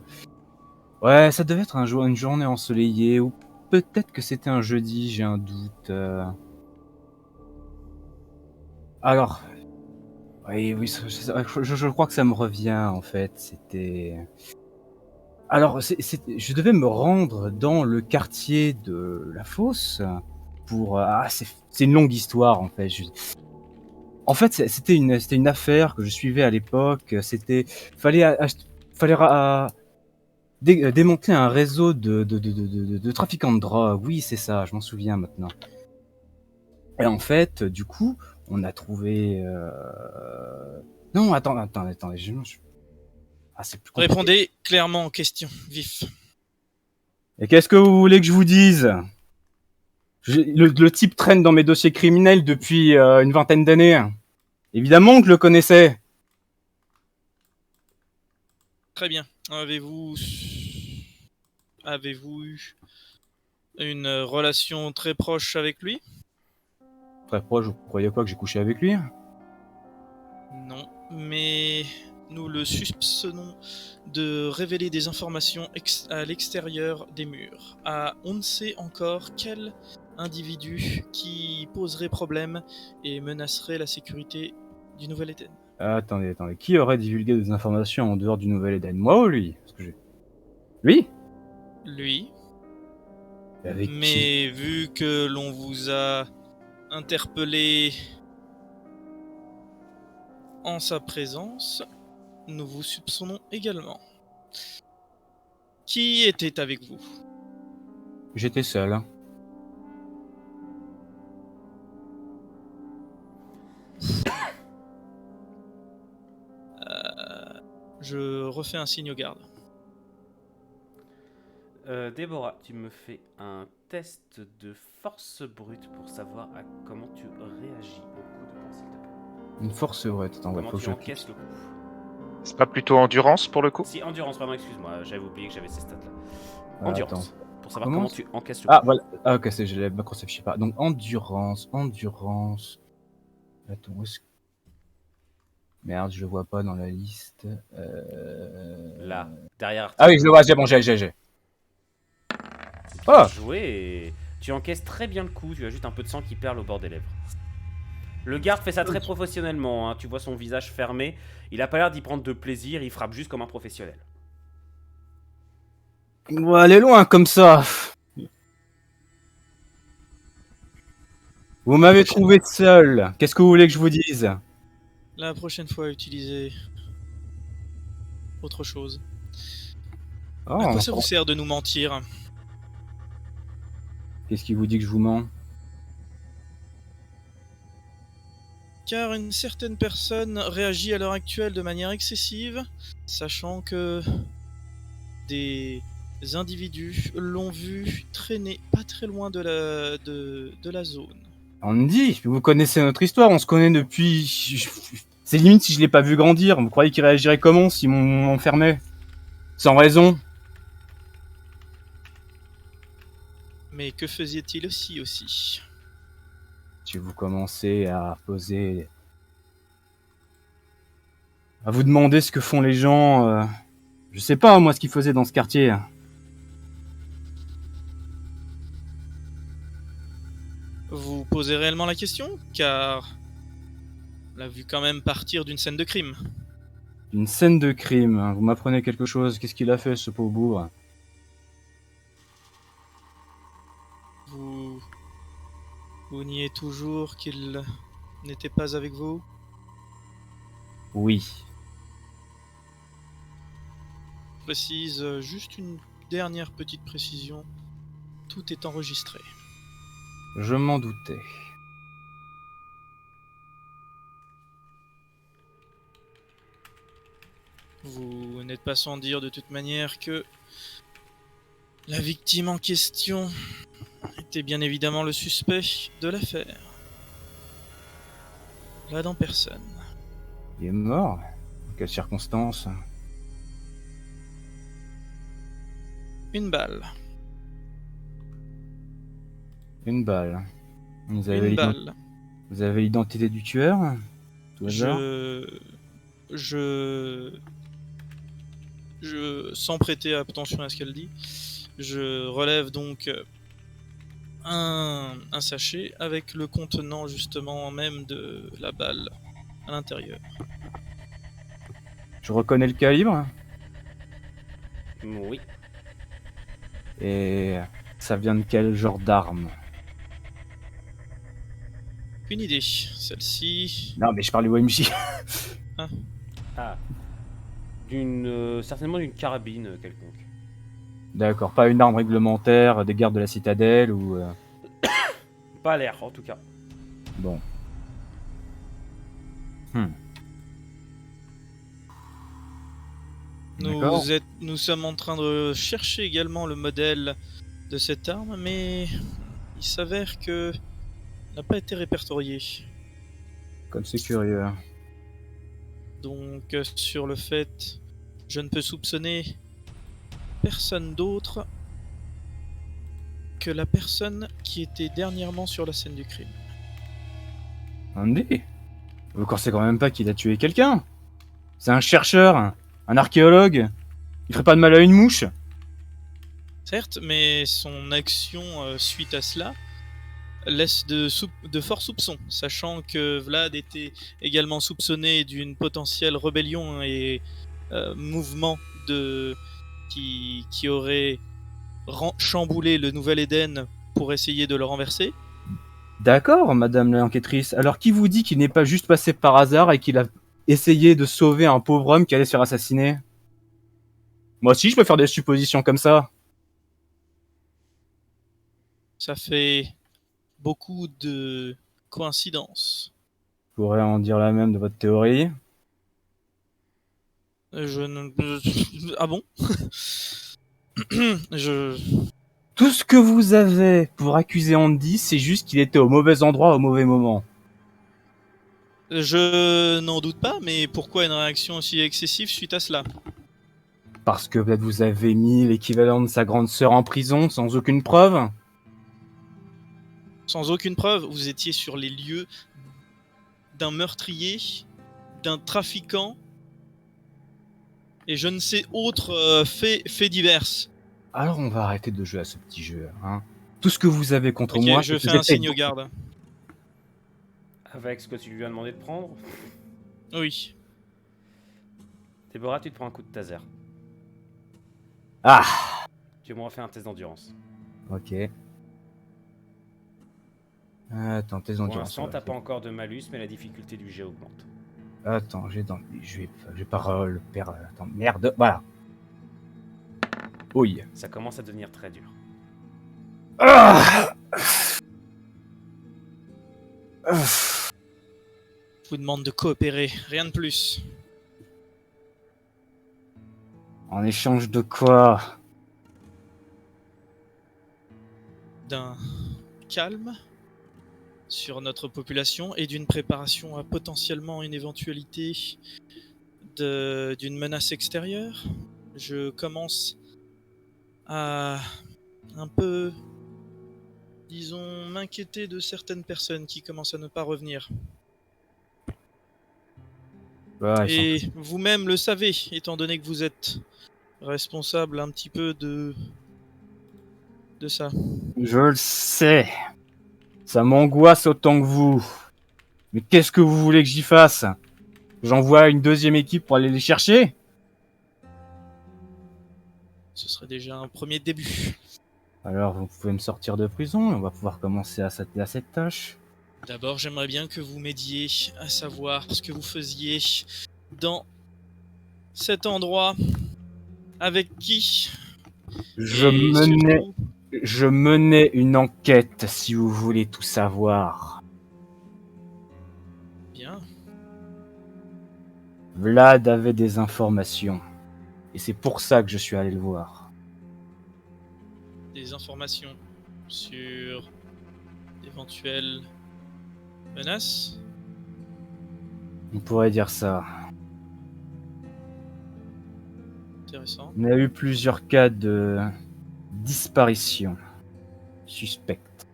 Speaker 4: Ouais, ça devait être une journée ensoleillée, ou peut-être que c'était un jeudi, j'ai un doute. Alors... Oui, je crois que ça me revient, en fait. C'était... Alors, je devais me rendre dans le quartier de la Fosse pour... c'est une longue histoire, en fait. En fait, c'était une affaire que je suivais à l'époque. Fallait démonter un réseau de trafiquants de drogue. Oui, c'est ça, je m'en souviens maintenant. Et en fait, du coup, on a trouvé... Non, attendez. C'est plus compliqué.
Speaker 3: Répondez clairement aux questions, vif.
Speaker 4: Et qu'est-ce que vous voulez que je vous dise? Le type traîne dans mes dossiers criminels depuis une vingtaine d'années. Évidemment que je le connaissais.
Speaker 3: Très bien. Avez-vous eu une relation très proche avec lui?
Speaker 4: Très proche, vous croyez quoi, que j'ai couché avec lui?
Speaker 3: Non, mais nous le soupçonnons de révéler des informations à l'extérieur des murs. On ne sait encore quel individu qui poserait problème et menacerait la sécurité du Nouvel-Éden.
Speaker 4: Attendez. Qui aurait divulgué des informations en dehors du Nouvel-Éden? Moi ou lui? Lui?
Speaker 3: Lui.
Speaker 4: Avec qui?
Speaker 3: Mais vu que l'on vous a interpellé en sa présence, nous vous soupçonnons également. Qui était avec vous?
Speaker 4: J'étais seul.
Speaker 3: je refais un signe aux gardes.
Speaker 1: Déborah, tu me fais un test de force brute pour savoir à comment tu réagis au coup de poing, s'il te plaît.
Speaker 4: Une force brute. Attends, ouais,
Speaker 1: Comment
Speaker 4: faut que
Speaker 1: tu
Speaker 4: je
Speaker 1: encaisses
Speaker 4: clique.
Speaker 1: le coup.
Speaker 2: C'est pas plutôt endurance pour le coup?
Speaker 1: Si, endurance, pardon, excuse-moi, j'avais oublié que j'avais ces stats-là.
Speaker 4: Ah,
Speaker 1: Endurance, pour savoir
Speaker 4: Comment
Speaker 1: comment tu encaisses le
Speaker 4: Ah,
Speaker 1: coup.
Speaker 4: voilà. Ah, ok, c'est, je l'ai macro-save, je sais pas. Donc, endurance. Attends, où est-ce que... Merde, je le vois pas dans la liste.
Speaker 1: Là, derrière
Speaker 4: Ah oui,
Speaker 1: artillerie.
Speaker 4: je le vois, c'est bon, j'ai.
Speaker 1: Bien
Speaker 4: Oh
Speaker 1: joué, et tu encaisses très bien le coup, tu as juste un peu de sang qui perle au bord des lèvres. Le garde fait ça très professionnellement, hein. Tu vois son visage fermé, il a pas l'air d'y prendre de plaisir, il frappe juste comme un professionnel.
Speaker 4: On va aller loin comme ça. Vous m'avez trouvé seul. Qu'est-ce que vous voulez que je vous dise?
Speaker 3: La prochaine fois, utilisez autre chose.
Speaker 4: Oh,
Speaker 3: À quoi ça vous sert de nous mentir?
Speaker 4: qu'est-ce qui vous dit que je vous mens?
Speaker 3: Car une certaine personne réagit à l'heure actuelle de manière excessive, sachant que des individus l'ont vu traîner pas très loin de la zone.
Speaker 4: Andy, vous connaissez notre histoire, on se connaît depuis... C'est limite si je l'ai pas vu grandir. Vous croyez qu'il réagirait comment si on enfermait? Sans raison.
Speaker 3: Mais que faisait-il aussi?
Speaker 4: Si vous commencez à poser... à vous demander ce que font les gens... Je sais pas, moi, ce qu'ils faisaient dans ce quartier.
Speaker 3: Vous posez réellement la question? Car on l'a vu quand même partir d'une scène de crime.
Speaker 4: Une scène de crime. Vous m'apprenez quelque chose. Qu'est-ce qu'il a fait, ce pauvre bourre?
Speaker 3: Vous niez toujours qu'il n'était pas avec vous?
Speaker 4: Oui.
Speaker 3: Je précise juste une dernière petite précision. Tout est enregistré.
Speaker 4: Je m'en doutais.
Speaker 3: Vous n'êtes pas sans dire de toute manière que la victime en question était bien évidemment le suspect de l'affaire. Là dans personne.
Speaker 4: Il est mort? Dans quelles circonstances?
Speaker 3: Une balle.
Speaker 4: Une balle. Vous avez
Speaker 3: Une
Speaker 4: l'ident-
Speaker 3: balle.
Speaker 4: Vous avez l'identité du tueur? Tout hasard?
Speaker 3: Sans prêter attention à ce qu'elle dit, je relève donc un sachet avec le contenant justement même de la balle à l'intérieur.
Speaker 4: Je reconnais le calibre.
Speaker 1: Oui.
Speaker 4: Et ça vient de quel genre d'arme?
Speaker 3: Une idée, celle-ci.
Speaker 4: Non, mais je parle du OMJ.
Speaker 1: Ah. Certainement d'une carabine quelconque.
Speaker 4: D'accord, pas une arme réglementaire des gardes de la citadelle ou...
Speaker 1: Pas l'air, en tout cas.
Speaker 4: Bon. D'accord.
Speaker 3: Nous sommes en train de chercher également le modèle de cette arme, mais il s'avère que n'a pas été répertorié.
Speaker 4: Comme c'est curieux.
Speaker 3: Donc sur le fait, je ne peux soupçonner personne d'autre que la personne qui était dernièrement sur la scène du crime.
Speaker 4: Andy, vous pensez quand même pas qu'il a tué quelqu'un? C'est un chercheur, un archéologue. Il ferait pas de mal à une mouche.
Speaker 3: Certes, mais son action suite à cela laisse de forts soupçons, sachant que Vlad était également soupçonné d'une potentielle rébellion et mouvement qui aurait chamboulé le Nouvel Éden pour essayer de le renverser.
Speaker 4: D'accord, madame l'enquêtrice. Alors qui vous dit qu'il n'est pas juste passé par hasard et qu'il a essayé de sauver un pauvre homme qui allait se faire assassiner? Moi aussi, je peux faire des suppositions comme ça.
Speaker 3: Ça fait beaucoup de coïncidences.
Speaker 4: Je pourrais en dire la même de votre théorie.
Speaker 3: Je ne... Ah bon? Je...
Speaker 4: Tout ce que vous avez pour accuser Andy, c'est juste qu'il était au mauvais endroit au mauvais moment.
Speaker 3: Je n'en doute pas, mais pourquoi une réaction aussi excessive suite à cela?
Speaker 4: Parce que peut-être vous avez mis l'équivalent de sa grande sœur en prison sans aucune preuve.
Speaker 3: Sans aucune preuve, vous étiez sur les lieux d'un meurtrier, d'un trafiquant, et je ne sais autre fait divers.
Speaker 4: Alors on va arrêter de jouer à ce petit jeu. Hein. Tout ce que vous avez contre
Speaker 3: Ok,
Speaker 4: moi,
Speaker 3: je
Speaker 4: c'est
Speaker 3: fais
Speaker 4: que
Speaker 3: un
Speaker 4: vous êtes-
Speaker 3: signe au garde.
Speaker 1: Avec ce que tu lui as demandé de prendre,
Speaker 3: Oui.
Speaker 1: Déborah, tu te prends un coup de taser.
Speaker 4: Ah,
Speaker 1: Tu m'auras fait un test d'endurance.
Speaker 4: ok. Attends, tes
Speaker 1: Pour
Speaker 4: endurance.
Speaker 1: l'instant,
Speaker 4: ça va,
Speaker 1: t'as pas encore de malus, mais la difficulté du jet augmente.
Speaker 4: Attends, je vais pas le perdre. Attends, merde, voilà. Oui.
Speaker 1: Ça commence à devenir très dur.
Speaker 4: Ah
Speaker 3: Je vous demande de coopérer, rien de plus.
Speaker 4: En échange de quoi?
Speaker 3: D'un calme sur notre population et d'une préparation à potentiellement une éventualité d'une menace extérieure. Je commence à un peu, disons, m'inquiéter de certaines personnes qui commencent à ne pas revenir.
Speaker 4: Ouais,
Speaker 3: Et vous-même le savez, étant donné que vous êtes responsable un petit peu de ça.
Speaker 4: je le sais. Ça m'angoisse autant que vous. Mais qu'est-ce que vous voulez que j'y fasse? J'envoie une deuxième équipe pour aller les chercher?
Speaker 3: Ce serait déjà un premier début.
Speaker 4: Alors vous pouvez me sortir de prison et on va pouvoir commencer à s'atteler à cette tâche.
Speaker 3: D'abord, j'aimerais bien que vous m'aidiez à savoir ce que vous faisiez dans cet endroit, avec qui.
Speaker 4: Je
Speaker 3: et
Speaker 4: menais,
Speaker 3: surtout-
Speaker 4: je menais une enquête si vous voulez tout savoir.
Speaker 3: Bien.
Speaker 4: Vlad avait des informations. Et c'est pour ça que je suis allé le voir.
Speaker 3: Des informations sur d'éventuelles menaces.
Speaker 4: On pourrait dire ça.
Speaker 3: Intéressant.
Speaker 4: On a eu plusieurs cas de disparition suspecte.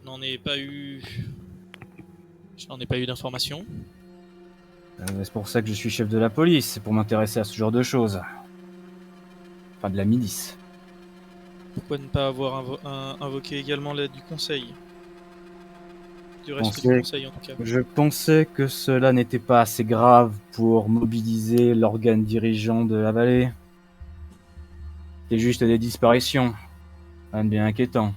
Speaker 3: Je n'en ai pas eu d'informations.
Speaker 4: C'est pour ça que je suis chef de la police, c'est pour m'intéresser à ce genre de choses. Enfin, de la milice.
Speaker 3: Pourquoi ne pas avoir invoqué également l'aide du conseil? Du reste
Speaker 4: Conseil.
Speaker 3: du conseil en tout cas.
Speaker 4: Je pensais que cela n'était pas assez grave pour mobiliser l'organe dirigeant de la vallée. C'est juste des disparitions. Rien de bien inquiétant.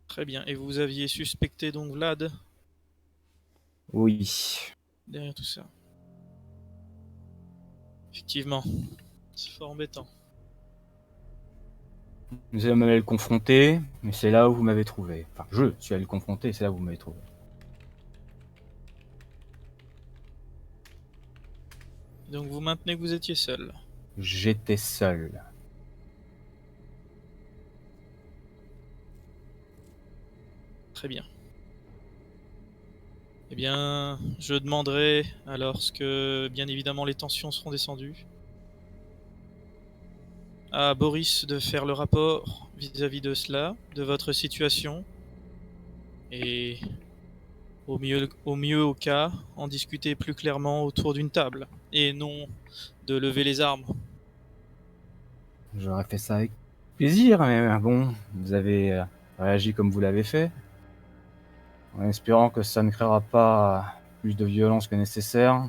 Speaker 3: Très bien. Et vous aviez suspecté donc Vlad
Speaker 4: Oui.
Speaker 3: derrière tout ça. Effectivement. C'est fort embêtant.
Speaker 4: Vous allez le confronter, mais c'est là où vous m'avez trouvé. Enfin, je suis allé le confronter, c'est là où vous m'avez trouvé.
Speaker 3: Donc vous maintenez que vous étiez seul.
Speaker 4: J'étais seul.
Speaker 3: Très bien. Eh bien, je demanderai, alors que bien évidemment les tensions seront descendues, à Boris de faire le rapport vis-à-vis de cela, de votre situation, et au mieux au cas, en discuter plus clairement autour d'une table, et non de lever les armes.
Speaker 4: J'aurais fait ça avec plaisir, mais bon, vous avez réagi comme vous l'avez fait, en espérant que ça ne créera pas plus de violence que nécessaire.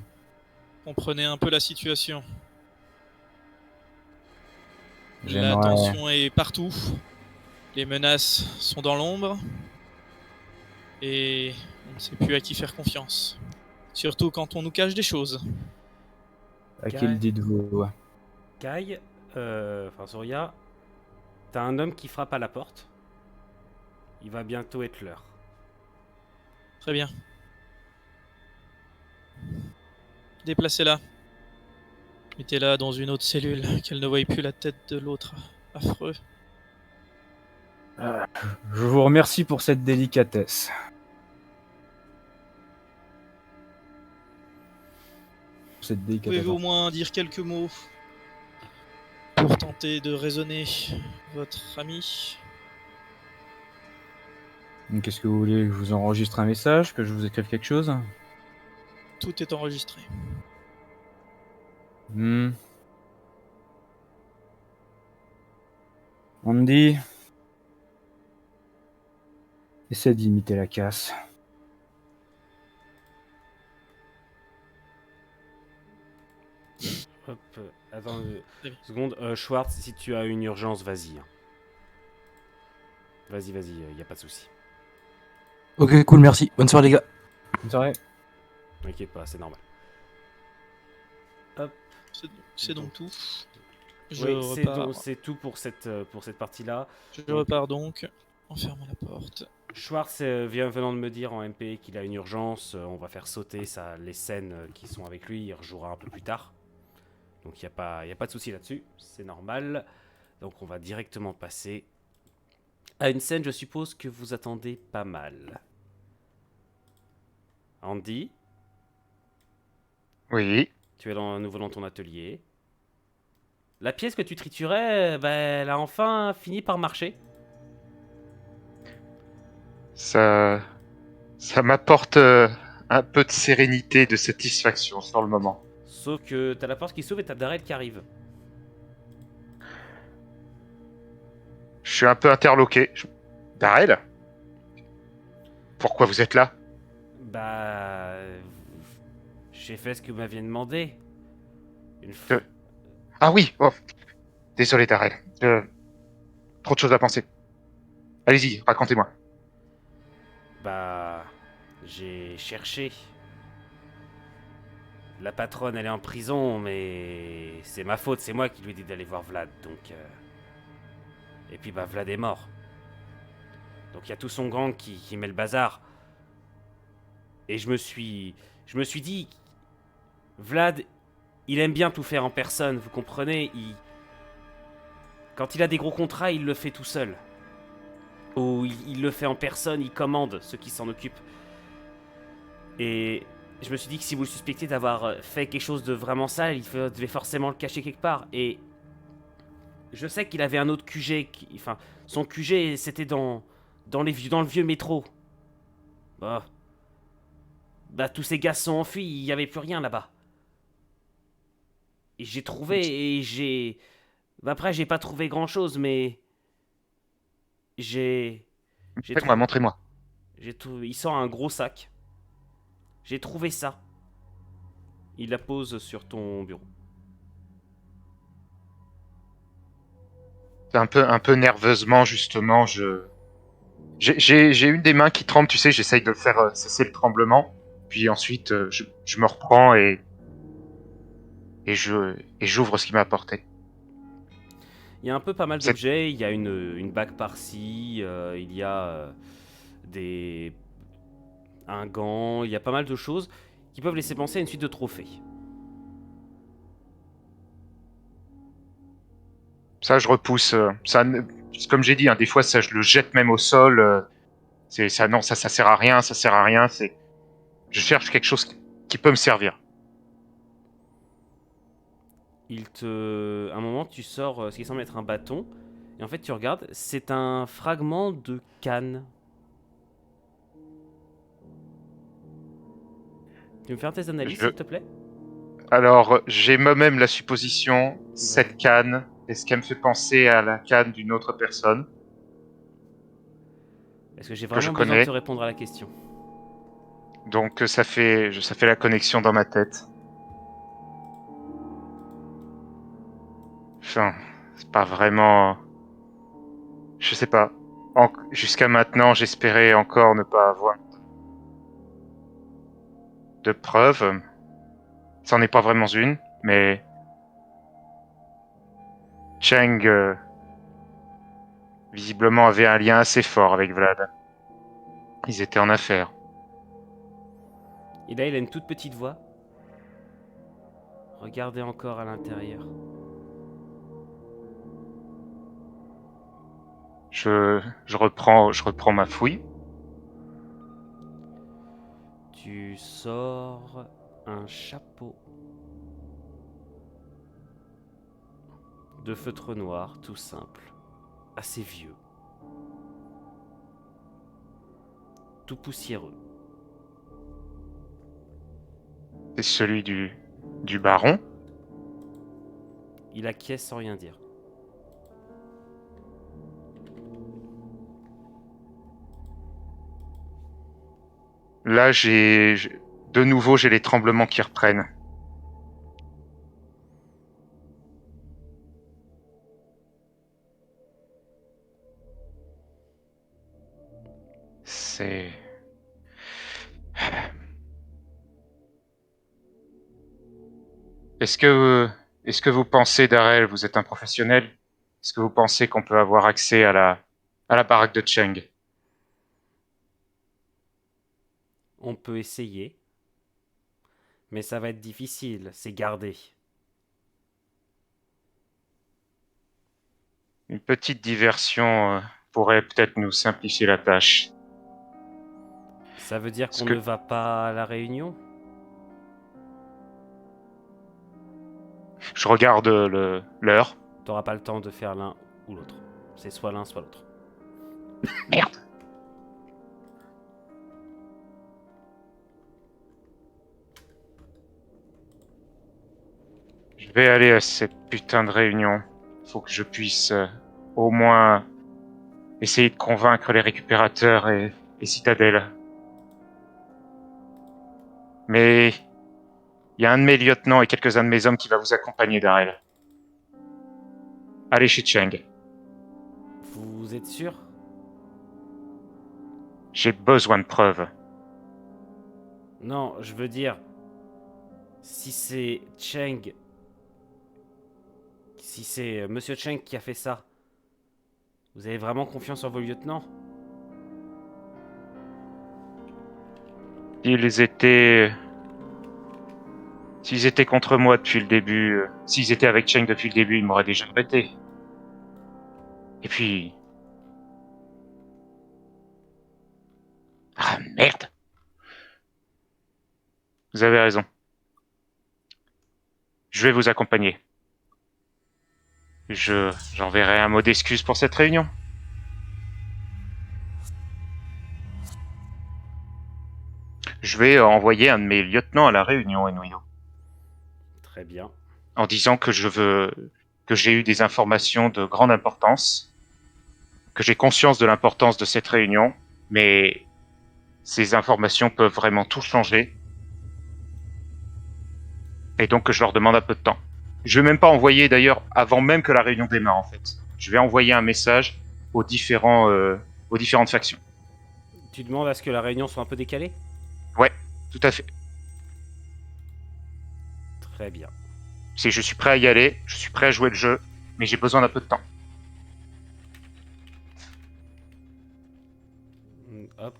Speaker 3: Comprenez un peu la situation. La
Speaker 4: J'aimerais...
Speaker 3: tension est partout, les menaces sont dans l'ombre, et on ne sait plus à qui faire confiance. Surtout quand on nous cache des choses.
Speaker 4: À qui le dites-vous?
Speaker 1: Kai, Zoria, t'as un homme qui frappe à la porte. Il va bientôt être l'heure.
Speaker 3: Très bien. Déplacez-la. Mettez-la dans une autre cellule, qu'elle ne voie plus la tête de l'autre. Affreux.
Speaker 4: Je vous remercie pour cette délicatesse. Cette délicatesse.
Speaker 3: Pouvez-vous au moins dire quelques mots pour tenter de raisonner votre ami?
Speaker 4: Qu'est-ce que vous voulez? Que je vous enregistre un message? Que je vous écrive quelque chose?
Speaker 3: Tout est enregistré.
Speaker 4: On me dit... Essaie d'imiter la casse.
Speaker 1: Hop, attends une
Speaker 3: Très bien.
Speaker 1: seconde. Schwartz, si tu as une urgence, vas-y. Vas-y, y a pas de souci.
Speaker 8: Ok, cool, merci. Bonne soirée, les gars.
Speaker 4: Bonne soirée.
Speaker 1: T'inquiète pas, c'est normal.
Speaker 3: C'est donc tout. Je
Speaker 1: Oui,
Speaker 3: repars.
Speaker 1: c'est tout pour cette partie-là.
Speaker 3: Je repars donc en fermant la porte.
Speaker 1: Schwartz vient venant de me dire en MP qu'il a une urgence. On va faire sauter les scènes qui sont avec lui. Il rejouera un peu plus tard. Donc il n'y a pas de souci là-dessus. C'est normal. Donc on va directement passer à une scène, je suppose, que vous attendez pas mal. Andy,
Speaker 2: Oui.
Speaker 1: tu es à nouveau dans ton atelier. La pièce que tu triturais, elle a enfin fini par marcher.
Speaker 2: Ça m'apporte un peu de sérénité, de satisfaction sur le moment.
Speaker 1: Sauf que t'as la porte qui s'ouvre et t'as Darrell qui arrive.
Speaker 2: Je suis un peu interloqué. Darrell? Pourquoi vous êtes là?
Speaker 1: Bah... J'ai fait ce que vous m'aviez demandé. Une
Speaker 2: Euh,
Speaker 1: fois...
Speaker 2: Ah oui, oh. Désolé Darrell. Trop de choses à penser. Allez-y, racontez-moi.
Speaker 1: Bah... J'ai cherché. La patronne, elle est en prison, mais... C'est ma faute, c'est moi qui lui ai dit d'aller voir Vlad, donc... Et puis bah Vlad est mort. Donc il y a tout son gang qui met le bazar. Et je me suis dit... Vlad, il aime bien tout faire en personne, vous comprenez? Quand il a des gros contrats, il le fait tout seul. Ou il le fait en personne, il commande ceux qui s'en occupent. Et je me suis dit que si vous le suspectiez d'avoir fait quelque chose de vraiment sale, il devait forcément le cacher quelque part. Et je sais qu'il avait un autre QG. Enfin, son QG, c'était dans le vieux métro. Bah, tous ces gars se sont enfuis, il n'y avait plus rien là-bas. Et j'ai trouvé, et j'ai... Après, j'ai pas trouvé grand-chose, mais... J'ai
Speaker 2: Montrez-moi, montrez-moi.
Speaker 1: Il sort un gros sac. J'ai trouvé ça. Il la pose sur ton bureau.
Speaker 2: Un peu nerveusement, justement, j'ai une des mains qui tremble, tu sais, j'essaye de faire cesser le tremblement. Puis ensuite, je me reprends et j'ouvre ce qu'il m'a apporté.
Speaker 1: Il y a un peu pas mal d'objets. Il y a une bague par-ci. Il y a un gant. Il y a pas mal de choses qui peuvent laisser penser à une suite de trophées.
Speaker 2: Ça, je repousse. Comme j'ai dit, hein, des fois, ça, je le jette même au sol. Non, ça sert à rien, ça sert à rien. Je cherche quelque chose qui peut me servir.
Speaker 1: À un moment, tu sors ce qui semble être un bâton. Et en fait, tu regardes, c'est un fragment de canne. Tu veux me faire un test d'analyse, s'il te plaît?
Speaker 2: Alors, j'ai moi-même la supposition, cette canne, est-ce qu'elle me fait penser à la canne d'une autre personne?
Speaker 1: Est-ce que j'ai
Speaker 2: Que je
Speaker 1: vraiment besoin de
Speaker 2: connais.
Speaker 1: te répondre à la question?
Speaker 2: Donc ça fait la connexion dans ma tête. Enfin, c'est pas vraiment... Je sais pas. Jusqu'à maintenant, j'espérais encore ne pas avoir de preuves. Ça n'en est pas vraiment une, mais... Cheng, visiblement, avait un lien assez fort avec Vlad. Ils étaient en affaires.
Speaker 1: Et là, il a une toute petite voix. Regardez encore à l'intérieur.
Speaker 2: Je reprends ma fouille.
Speaker 1: Tu sors un chapeau de feutre noir, tout simple, assez vieux, tout poussiéreux.
Speaker 2: C'est celui du baron.
Speaker 1: Il acquiesce sans rien dire.
Speaker 2: Là, de nouveau, j'ai les tremblements qui reprennent. C'est... Est-ce que vous pensez, Darrell, vous êtes un professionnel, est-ce que vous pensez qu'on peut avoir accès à la baraque de Cheng?
Speaker 1: On peut essayer, mais ça va être difficile, c'est gardé.
Speaker 2: Une petite diversion pourrait peut-être nous simplifier la tâche.
Speaker 1: Ça veut dire
Speaker 2: Est-ce
Speaker 1: qu'on
Speaker 2: que-
Speaker 1: ne va pas à la réunion?
Speaker 2: Je regarde l'heure.
Speaker 1: T'auras pas le temps de faire l'un ou l'autre. C'est soit l'un, soit l'autre.
Speaker 2: Merde. Je vais aller à cette putain de réunion. Faut que je puisse au moins essayer de convaincre les récupérateurs et Citadel. Mais il y a un de mes lieutenants et quelques-uns de mes hommes qui va vous accompagner, Darrell. Allez chez Cheng.
Speaker 1: Vous êtes sûr?
Speaker 2: J'ai besoin de preuves.
Speaker 1: Non, je veux dire, si c'est Cheng, si c'est Monsieur Cheng qui a fait ça, vous avez vraiment confiance en vos lieutenants?
Speaker 2: S'ils étaient contre moi depuis le début, s'ils étaient avec Cheng depuis le début, ils m'auraient déjà arrêté. Et puis... Ah merde! Vous avez raison. Je vais vous accompagner. J'enverrai un mot d'excuse pour cette réunion. Je vais envoyer un de mes lieutenants à la réunion, Enuyo,
Speaker 1: Très bien.
Speaker 2: en disant que j'ai eu des informations de grande importance, que j'ai conscience de l'importance de cette réunion, mais ces informations peuvent vraiment tout changer, et donc que je leur demande un peu de temps. Je vais même pas envoyer d'ailleurs avant même que la réunion démarre en fait. Je vais envoyer un message aux différentes factions.
Speaker 1: Tu demandes à ce que la réunion soit un peu décalée?
Speaker 2: Ouais, tout à fait.
Speaker 1: Très bien.
Speaker 2: Je suis prêt à y aller, je suis prêt à jouer le jeu, mais j'ai besoin d'un peu de temps.
Speaker 1: Hop.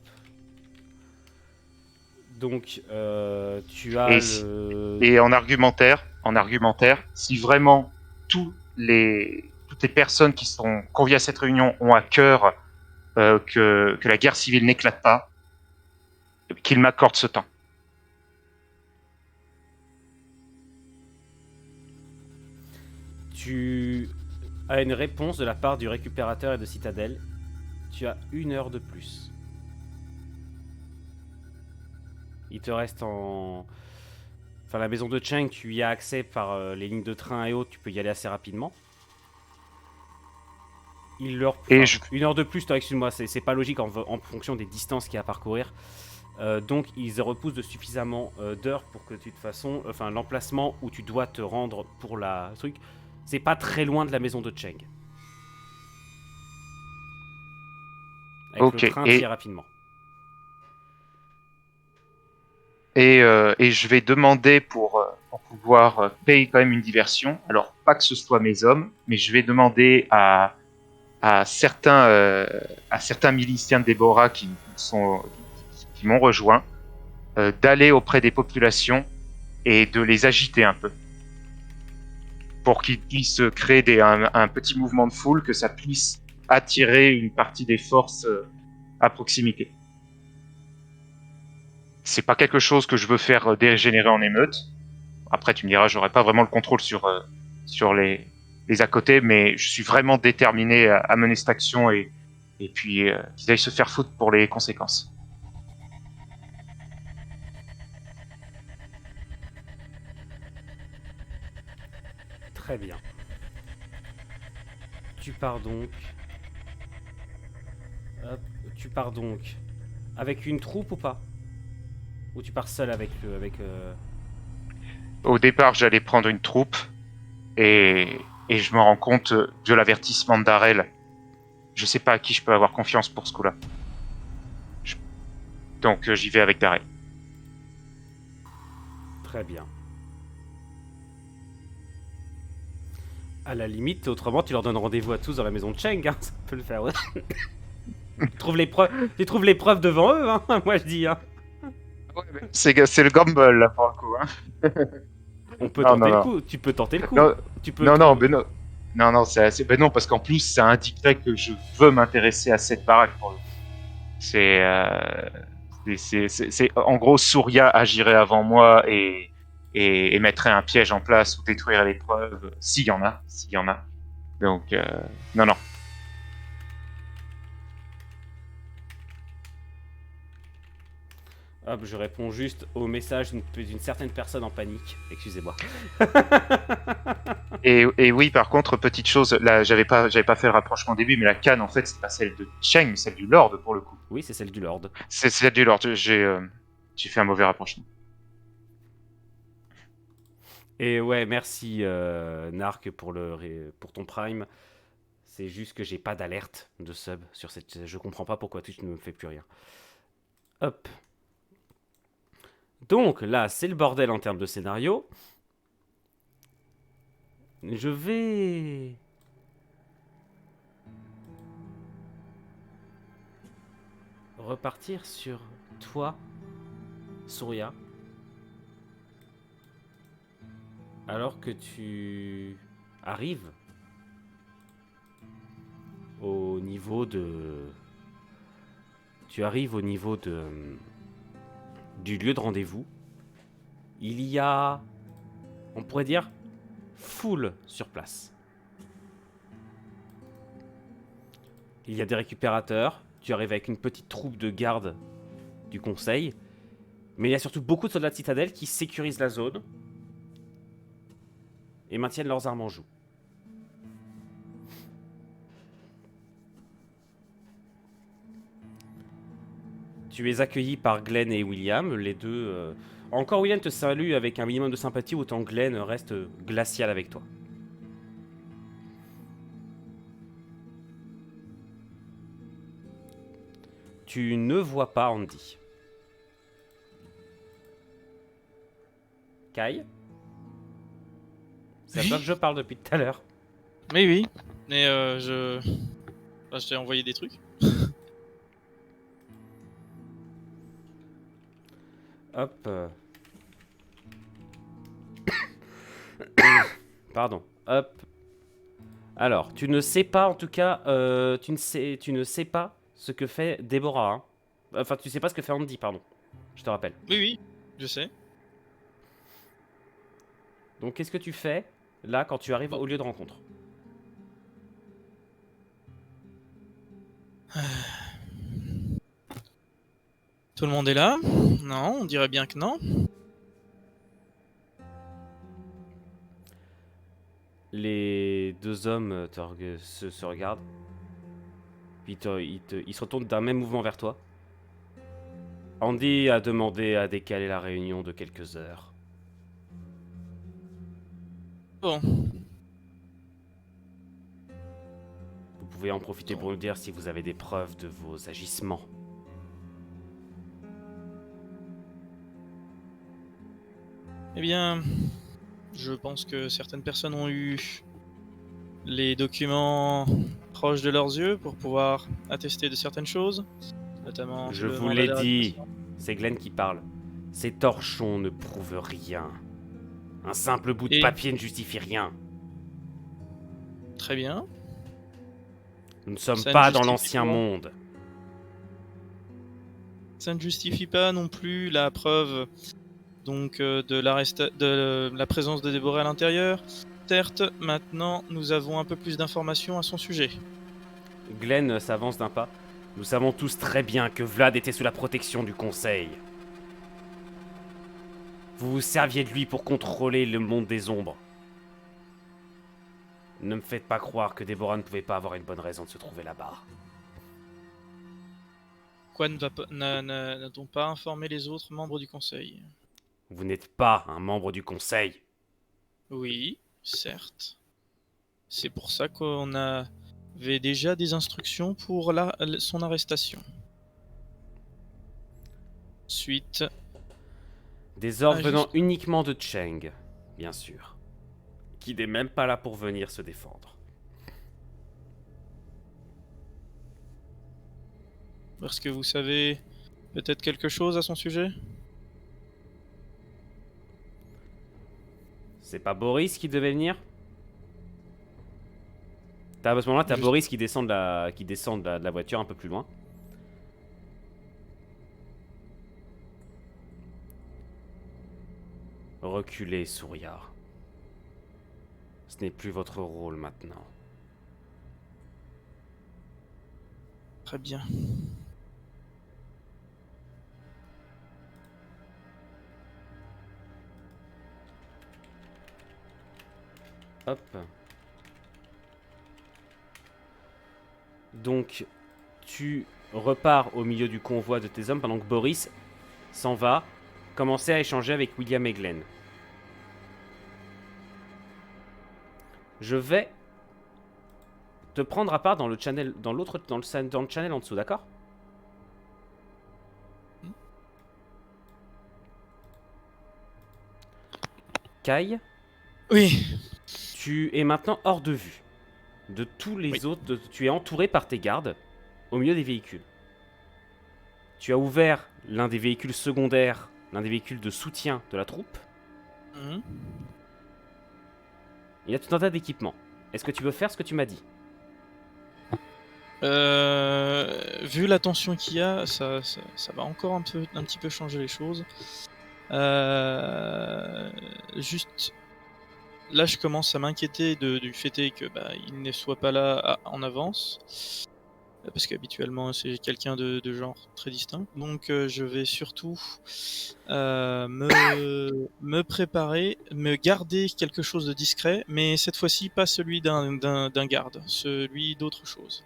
Speaker 1: Donc, tu as
Speaker 2: Et en argumentaire, si vraiment toutes les personnes qui sont conviées à cette réunion ont à cœur que la guerre civile n'éclate pas, qu'ils m'accordent ce temps.
Speaker 1: Tu as une réponse de la part du récupérateur et de Citadel. Tu as 1 heure de plus. Il te reste en... Enfin, la maison de Cheng, tu y as accès par les lignes de train et autres, tu peux y aller assez rapidement.
Speaker 2: Et
Speaker 1: 1 heure de plus, excuse-moi, c'est pas logique en fonction des distances qu'il y a à parcourir. Donc ils repoussent de suffisamment d'heures pour que de toute façon, l'emplacement où tu dois te rendre pour la truc, c'est pas très loin de la maison de Cheng. Avec
Speaker 2: Ok,
Speaker 1: le train, tu y es rapidement.
Speaker 2: Et je vais demander pour pouvoir payer quand même une diversion. Alors, pas que ce soit mes hommes, mais je vais demander à certains miliciens de Déborah qui m'ont rejoint d'aller auprès des populations et de les agiter un peu. Pour qu'ils puissent créer un petit mouvement de foule, que ça puisse attirer une partie des forces à proximité. C'est pas quelque chose que je veux faire dégénérer en émeute. Après, tu me diras, j'aurais pas vraiment le contrôle sur les à côté, mais je suis vraiment déterminé à mener cette action et puis qu'ils aillent se faire foutre pour les conséquences.
Speaker 1: Très bien. Tu pars donc. Hop, tu pars donc avec une troupe ou pas? Ou tu pars seul avec
Speaker 2: Au départ, j'allais prendre une troupe et je me rends compte de l'avertissement de Darrell. Je sais pas à qui je peux avoir confiance pour ce coup-là. Donc j'y vais avec Darrell.
Speaker 1: Très bien. À la limite, autrement, tu leur donnes rendez-vous à tous dans la maison de Cheng, hein. Ça peut le faire. Ouais. Tu trouves les preuves devant eux, hein. Moi je dis. Hein.
Speaker 2: C'est le gamble là pour le coup. Hein.
Speaker 1: On peut tenter le coup. Tu peux tenter le coup.
Speaker 2: Non,
Speaker 1: tu peux
Speaker 2: non, c'est assez. Ben non, parce qu'en plus, ça indiquerait que je veux m'intéresser à cette baraque pour le coup. C'est en gros, Surya agirait avant moi et mettrait un piège en place ou détruirait les preuves, s'il y en a. Donc, non.
Speaker 1: Hop, je réponds juste au message d'une certaine personne en panique. Excusez-moi.
Speaker 2: Et oui, par contre, petite chose, là, j'avais pas fait le rapprochement au début, mais la canne, en fait, c'est pas celle de Cheng, mais celle du Lord pour le coup.
Speaker 1: Oui, c'est celle du Lord.
Speaker 2: C'est celle du Lord. J'ai fait un mauvais rapprochement.
Speaker 1: Et ouais, merci Narc pour ton Prime. C'est juste que j'ai pas d'alerte de sub sur cette. Je comprends pas pourquoi Twitch ne me fait plus rien. Hop. Donc là, c'est le bordel en termes de scénario. Je vais repartir sur toi, Surya. Alors que tu arrives au niveau de... du lieu de rendez-vous. Il y a, on pourrait dire, foule sur place. Il y a des récupérateurs. Tu arrives avec une petite troupe de gardes du conseil. Mais il y a surtout beaucoup de soldats de citadelle qui sécurisent la zone et maintiennent leurs armes en joue. Tu es accueilli par Glenn et William, les deux... Encore William te salue avec un minimum de sympathie, autant Glenn reste glacial avec toi. Tu ne vois pas Andy. Kai? C'est à toi que je parle depuis tout à l'heure.
Speaker 3: Oui. Mais je t'ai envoyé des trucs.
Speaker 1: Hop. Pardon. Hop. Alors, tu ne sais pas, en tout cas, tu ne sais pas ce que fait Déborah. Hein. Enfin, tu sais pas ce que fait Andy, pardon. Je te rappelle.
Speaker 3: Oui, je sais.
Speaker 1: Donc, qu'est-ce que tu fais, là, quand tu arrives au lieu de rencontre?
Speaker 3: Tout le monde est là? Non, on dirait bien que non.
Speaker 1: Les deux hommes se regardent. Puis ils se retournent d'un même mouvement vers toi. Andy a demandé à décaler la réunion de quelques heures.
Speaker 3: Bon.
Speaker 1: Vous pouvez en profiter pour nous dire si vous avez des preuves de vos agissements.
Speaker 3: Eh bien, je pense que certaines personnes ont eu les documents proches de leurs yeux pour pouvoir attester de certaines choses, notamment...
Speaker 1: Je vous l'ai dit, c'est Glenn qui parle. Ces torchons ne prouvent rien. Un simple bout de
Speaker 3: Et-
Speaker 1: papier ne justifie rien.
Speaker 3: Très bien.
Speaker 1: Nous ne sommes
Speaker 3: Ça ne
Speaker 1: pas dans
Speaker 3: justifie
Speaker 1: l'ancien
Speaker 3: pas.
Speaker 1: monde.
Speaker 3: Ça ne justifie pas non plus la preuve donc de la présence de Déborah à l'intérieur. Certes, maintenant nous avons un peu plus d'informations à son sujet.
Speaker 1: Glenn s'avance d'un pas. Nous savons tous très bien que Vlad était sous la protection du Conseil. Vous vous serviez de lui pour contrôler le monde des ombres. Ne me faites pas croire que Déborah ne pouvait pas avoir une bonne raison de se trouver là-bas.
Speaker 3: Pourquoi n'a-t-on pas informé les autres membres du conseil?
Speaker 1: Vous n'êtes pas un membre du Conseil.
Speaker 3: Oui, certes. C'est pour ça qu'on avait déjà des instructions pour son arrestation. Suite,
Speaker 1: Des ordres
Speaker 3: Ah,
Speaker 1: venant
Speaker 3: juste-
Speaker 1: uniquement de Cheng, bien sûr. Qui n'est même pas là pour venir se défendre.
Speaker 3: parce que vous savez peut-être quelque chose à son sujet?
Speaker 1: C'est pas Boris qui devait venir? À ce moment-là, t'as
Speaker 3: Je-
Speaker 1: Boris qui descend de la voiture un peu plus loin. Reculez, Souria. Ce n'est plus votre rôle maintenant.
Speaker 3: Très bien.
Speaker 1: Hop. Donc, tu repars au milieu du convoi de tes hommes pendant que Boris s'en va commencer à échanger avec William et Glenn. Je vais te prendre à part dans le channel, dans le channel en dessous, d'accord? Kai,
Speaker 3: Oui.
Speaker 1: tu es maintenant hors de vue de tous les
Speaker 3: Oui.
Speaker 1: autres. Tu es entouré par tes gardes au milieu des véhicules. Tu as ouvert l'un des véhicules secondaires, l'un des véhicules de soutien de la troupe.
Speaker 3: Mhm.
Speaker 1: Il y a tout un tas d'équipements. Est-ce que tu veux faire ce que tu m'as dit?
Speaker 3: Vu la tension qu'il y a, ça va encore un petit peu changer les choses. Juste, là, je commence à m'inquiéter du fait que il ne soit pas là en avance, parce qu'habituellement c'est quelqu'un de genre très distinct. Donc, je vais surtout me préparer, me garder quelque chose de discret, mais cette fois-ci pas celui d'un garde, celui d'autre chose.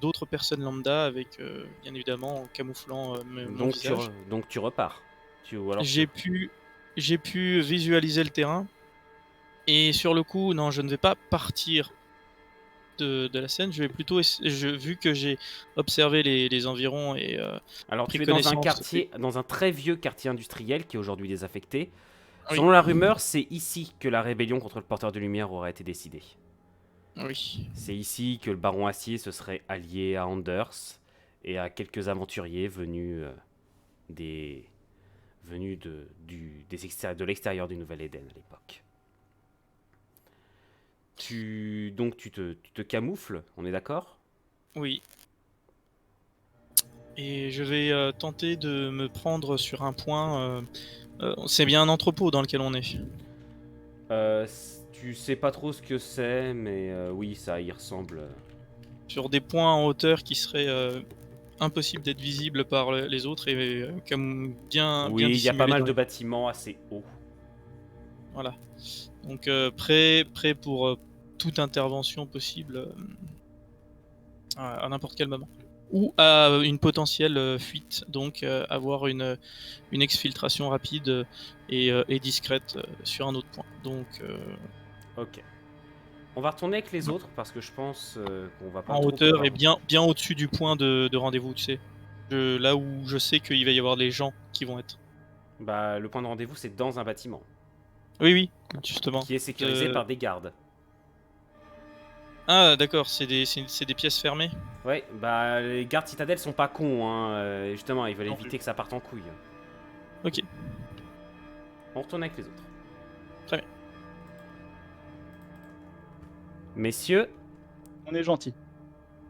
Speaker 3: D'autres personnes lambda avec bien évidemment en camouflant mon visage.
Speaker 1: Donc tu repars. Ou alors
Speaker 3: J'ai pu visualiser le terrain et sur le coup non, je ne vais pas partir de la scène, je vais plutôt vu que j'ai observé les environs et
Speaker 1: Alors
Speaker 3: pris
Speaker 1: tu es dans un
Speaker 3: connaissance
Speaker 1: quartier, dans un très vieux quartier industriel qui est aujourd'hui désaffecté.
Speaker 3: Oui.
Speaker 1: Selon la rumeur, c'est ici que la rébellion contre le porteur de lumière aurait été décidée.
Speaker 3: Oui.
Speaker 1: C'est ici que le baron Acier se serait allié à Anders et à quelques aventuriers venus de l'extérieur du Nouvel-Éden à l'époque. Tu te camoufles, on est d'accord?
Speaker 3: Oui. Et je vais tenter de me prendre sur un point. C'est bien un entrepôt dans lequel on est.
Speaker 1: Tu sais pas trop ce que c'est, mais oui, ça y ressemble.
Speaker 3: Sur des points en hauteur qui seraient impossibles d'être visibles par les autres et comme bien
Speaker 1: Oui, il y a pas
Speaker 3: dissimulés
Speaker 1: mal
Speaker 3: dans
Speaker 1: de
Speaker 3: les-
Speaker 1: bâtiments assez hauts.
Speaker 3: Voilà. Donc prêt pour toute intervention possible à n'importe quel moment. Ou à une potentielle fuite, donc avoir une exfiltration rapide et discrète sur un autre point. Donc
Speaker 1: Ok. On va retourner avec les autres parce que je pense qu'on va pas
Speaker 3: en
Speaker 1: trop
Speaker 3: hauteur
Speaker 1: pouvoir-
Speaker 3: et bien au-dessus du point de rendez-vous, tu sais. Là où je sais qu'il va y avoir des gens qui vont être.
Speaker 1: Bah, le point de rendez-vous, c'est dans un bâtiment
Speaker 3: Oui, justement.
Speaker 1: qui est sécurisé
Speaker 3: Euh,
Speaker 1: par des gardes.
Speaker 3: Ah, d'accord, c'est des pièces fermées.
Speaker 1: Ouais, bah les gardes citadelles sont pas cons, hein. Justement, ils veulent
Speaker 3: Non
Speaker 1: éviter
Speaker 3: plus.
Speaker 1: que ça parte en couille.
Speaker 3: Ok.
Speaker 1: On retourne avec les autres.
Speaker 3: Très bien.
Speaker 1: Messieurs,
Speaker 5: On est gentil.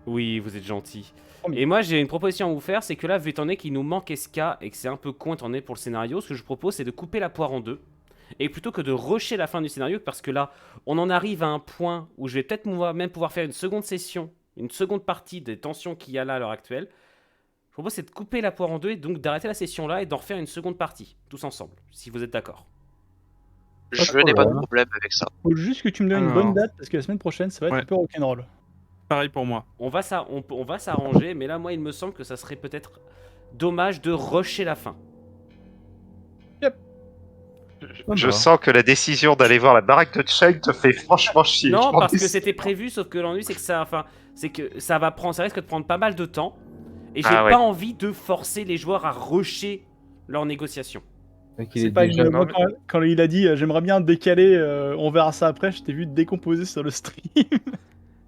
Speaker 1: oui, vous êtes gentils.
Speaker 5: Promis.
Speaker 1: Et moi, j'ai une proposition à vous faire, c'est que là, vu étant donné qu'il nous manque SK et que c'est un peu con étant donné pour le scénario, ce que je propose, c'est de couper la poire en deux. Et plutôt que de rusher la fin du scénario, parce que là, on en arrive à un point où je vais peut-être même pouvoir faire une seconde session, une seconde partie des tensions qu'il y a là à l'heure actuelle. Je propose, c'est de couper la poire en deux et donc d'arrêter la session là et d'en refaire une seconde partie, tous ensemble, si vous êtes d'accord.
Speaker 4: Pas de
Speaker 6: Je n'ai pas de
Speaker 4: problème.
Speaker 6: problème avec ça.
Speaker 5: Faut juste que tu me donnes une
Speaker 7: Alors.
Speaker 5: bonne date parce que la semaine prochaine, ça va être
Speaker 7: Ouais.
Speaker 5: un peu rock'n'roll.
Speaker 7: Pareil pour moi.
Speaker 1: On va s'arranger, mais là, moi, il me semble que ça serait peut-être dommage de rusher la fin.
Speaker 2: Je sens que la décision d'aller voir la baraque de Cheng te fait franchement chier.
Speaker 1: Non,
Speaker 2: Je m'en
Speaker 1: parce que
Speaker 2: dis-
Speaker 1: c'était prévu, sauf que l'ennui, c'est que ça risque de prendre pas mal de temps. Et j'ai
Speaker 2: Ah ouais.
Speaker 1: pas envie de forcer les joueurs à rusher leurs négociations.
Speaker 5: C'est pas
Speaker 4: déjà...
Speaker 5: une... Moi, quand il a dit j'aimerais bien décaler, on verra ça après, je t'ai vu décomposer sur le stream.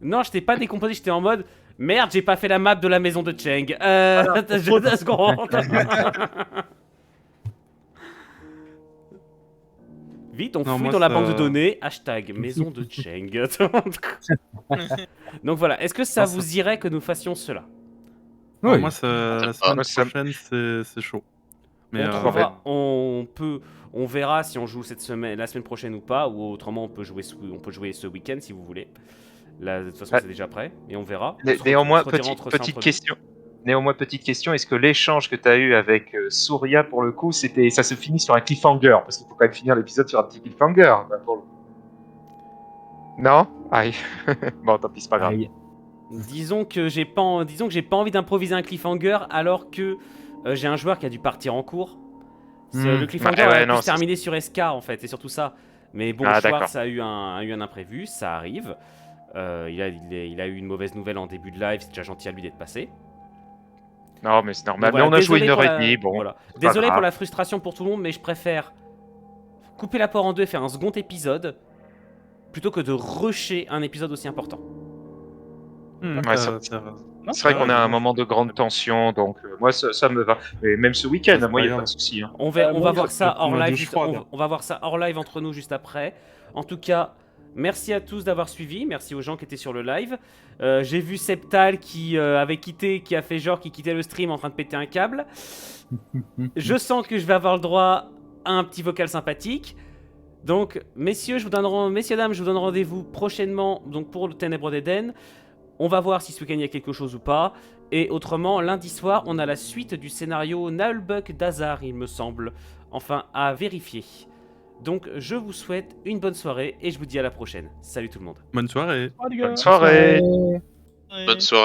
Speaker 1: Non, je t'ai pas décomposé, j'étais en mode merde, j'ai pas fait la map de la maison de Cheng. T'as
Speaker 5: trop
Speaker 1: 2 secondes. Vite, on
Speaker 7: Non,
Speaker 1: fouille
Speaker 7: moi,
Speaker 1: dans la
Speaker 7: ça-
Speaker 1: banque de données, hashtag maison de Cheng. Donc voilà, est-ce que ça
Speaker 7: Non,
Speaker 1: vous irait que nous fassions cela?
Speaker 7: Alors,
Speaker 4: Oui.
Speaker 7: moi, la semaine
Speaker 2: moi, ça me-
Speaker 7: prochaine, c'est chaud. Mais
Speaker 1: On trouvera, on verra si on joue la semaine prochaine ou pas, ou autrement on peut jouer ce week-end si vous voulez. Là, de toute façon
Speaker 2: Ah.
Speaker 1: c'est déjà prêt et on verra.
Speaker 2: Néanmoins,
Speaker 1: On se retire entre ça entre
Speaker 2: petite question, est-ce que l'échange que tu as eu avec Souria, pour le coup, ça se finit sur un cliffhanger? Parce qu'il faut quand même finir l'épisode sur un petit cliffhanger. Bah, pour le- Non? Aïe. Bon, tant pis, c'est pas grave.
Speaker 4: Aïe.
Speaker 1: nous. Disons que j'ai pas envie d'improviser un cliffhanger alors que j'ai un joueur qui a dû partir en cours. Le cliffhanger
Speaker 2: Ouais,
Speaker 1: aurait
Speaker 2: non,
Speaker 1: pu se
Speaker 2: ça,
Speaker 1: terminer sur SK en fait, c'est surtout ça. Mais bon,
Speaker 2: Ah,
Speaker 1: Schwartz
Speaker 2: d'accord.
Speaker 1: a eu un imprévu, ça arrive. Il a eu une mauvaise nouvelle en début de live, c'est déjà gentil à lui d'être passé.
Speaker 2: Non, mais c'est normal.
Speaker 1: Donc voilà,
Speaker 2: Mais on a joué
Speaker 1: désolé
Speaker 2: une heure
Speaker 1: pour
Speaker 2: et
Speaker 1: la-
Speaker 2: demie. Bon,
Speaker 1: voilà.
Speaker 2: c'est pas
Speaker 1: Désolé
Speaker 2: grave.
Speaker 1: pour la frustration pour tout le monde, mais je préfère couper la poire en deux et faire un second épisode plutôt que de rusher un épisode aussi important.
Speaker 2: Ouais, ça-
Speaker 5: Non,
Speaker 2: C'est vrai qu'on est à un
Speaker 7: raison.
Speaker 2: moment de grande tension, donc moi ça me va. Et même ce week-end,
Speaker 7: C'est
Speaker 2: moi il
Speaker 7: pas
Speaker 2: n'y a pas
Speaker 7: grave.
Speaker 2: de souci. Hein.
Speaker 1: On va
Speaker 5: moi,
Speaker 1: voir ça hors
Speaker 7: on a
Speaker 1: live.
Speaker 7: douche froide.
Speaker 1: On va voir ça hors live entre nous juste après. En tout cas, merci à tous d'avoir suivi. Merci aux gens qui étaient sur le live. J'ai vu Septal qui qui a fait genre qui quittait le stream en train de péter un câble. Je sens que je vais avoir le droit à un petit vocal sympathique. Donc, messieurs, dames, je vous donne rendez-vous prochainement donc pour le Ténèbres d'Éden. On va voir si ce week-end il y a quelque chose ou pas. Et autrement, lundi soir, on a la suite du scénario Nullbuck d'Hazard, il me semble. Enfin, à vérifier. Donc, je vous souhaite une bonne soirée et je vous dis à la prochaine. Salut tout le monde.
Speaker 7: Bonne soirée.
Speaker 5: Oh, les gars.
Speaker 2: Bonne soirée.
Speaker 6: Bonne soirée.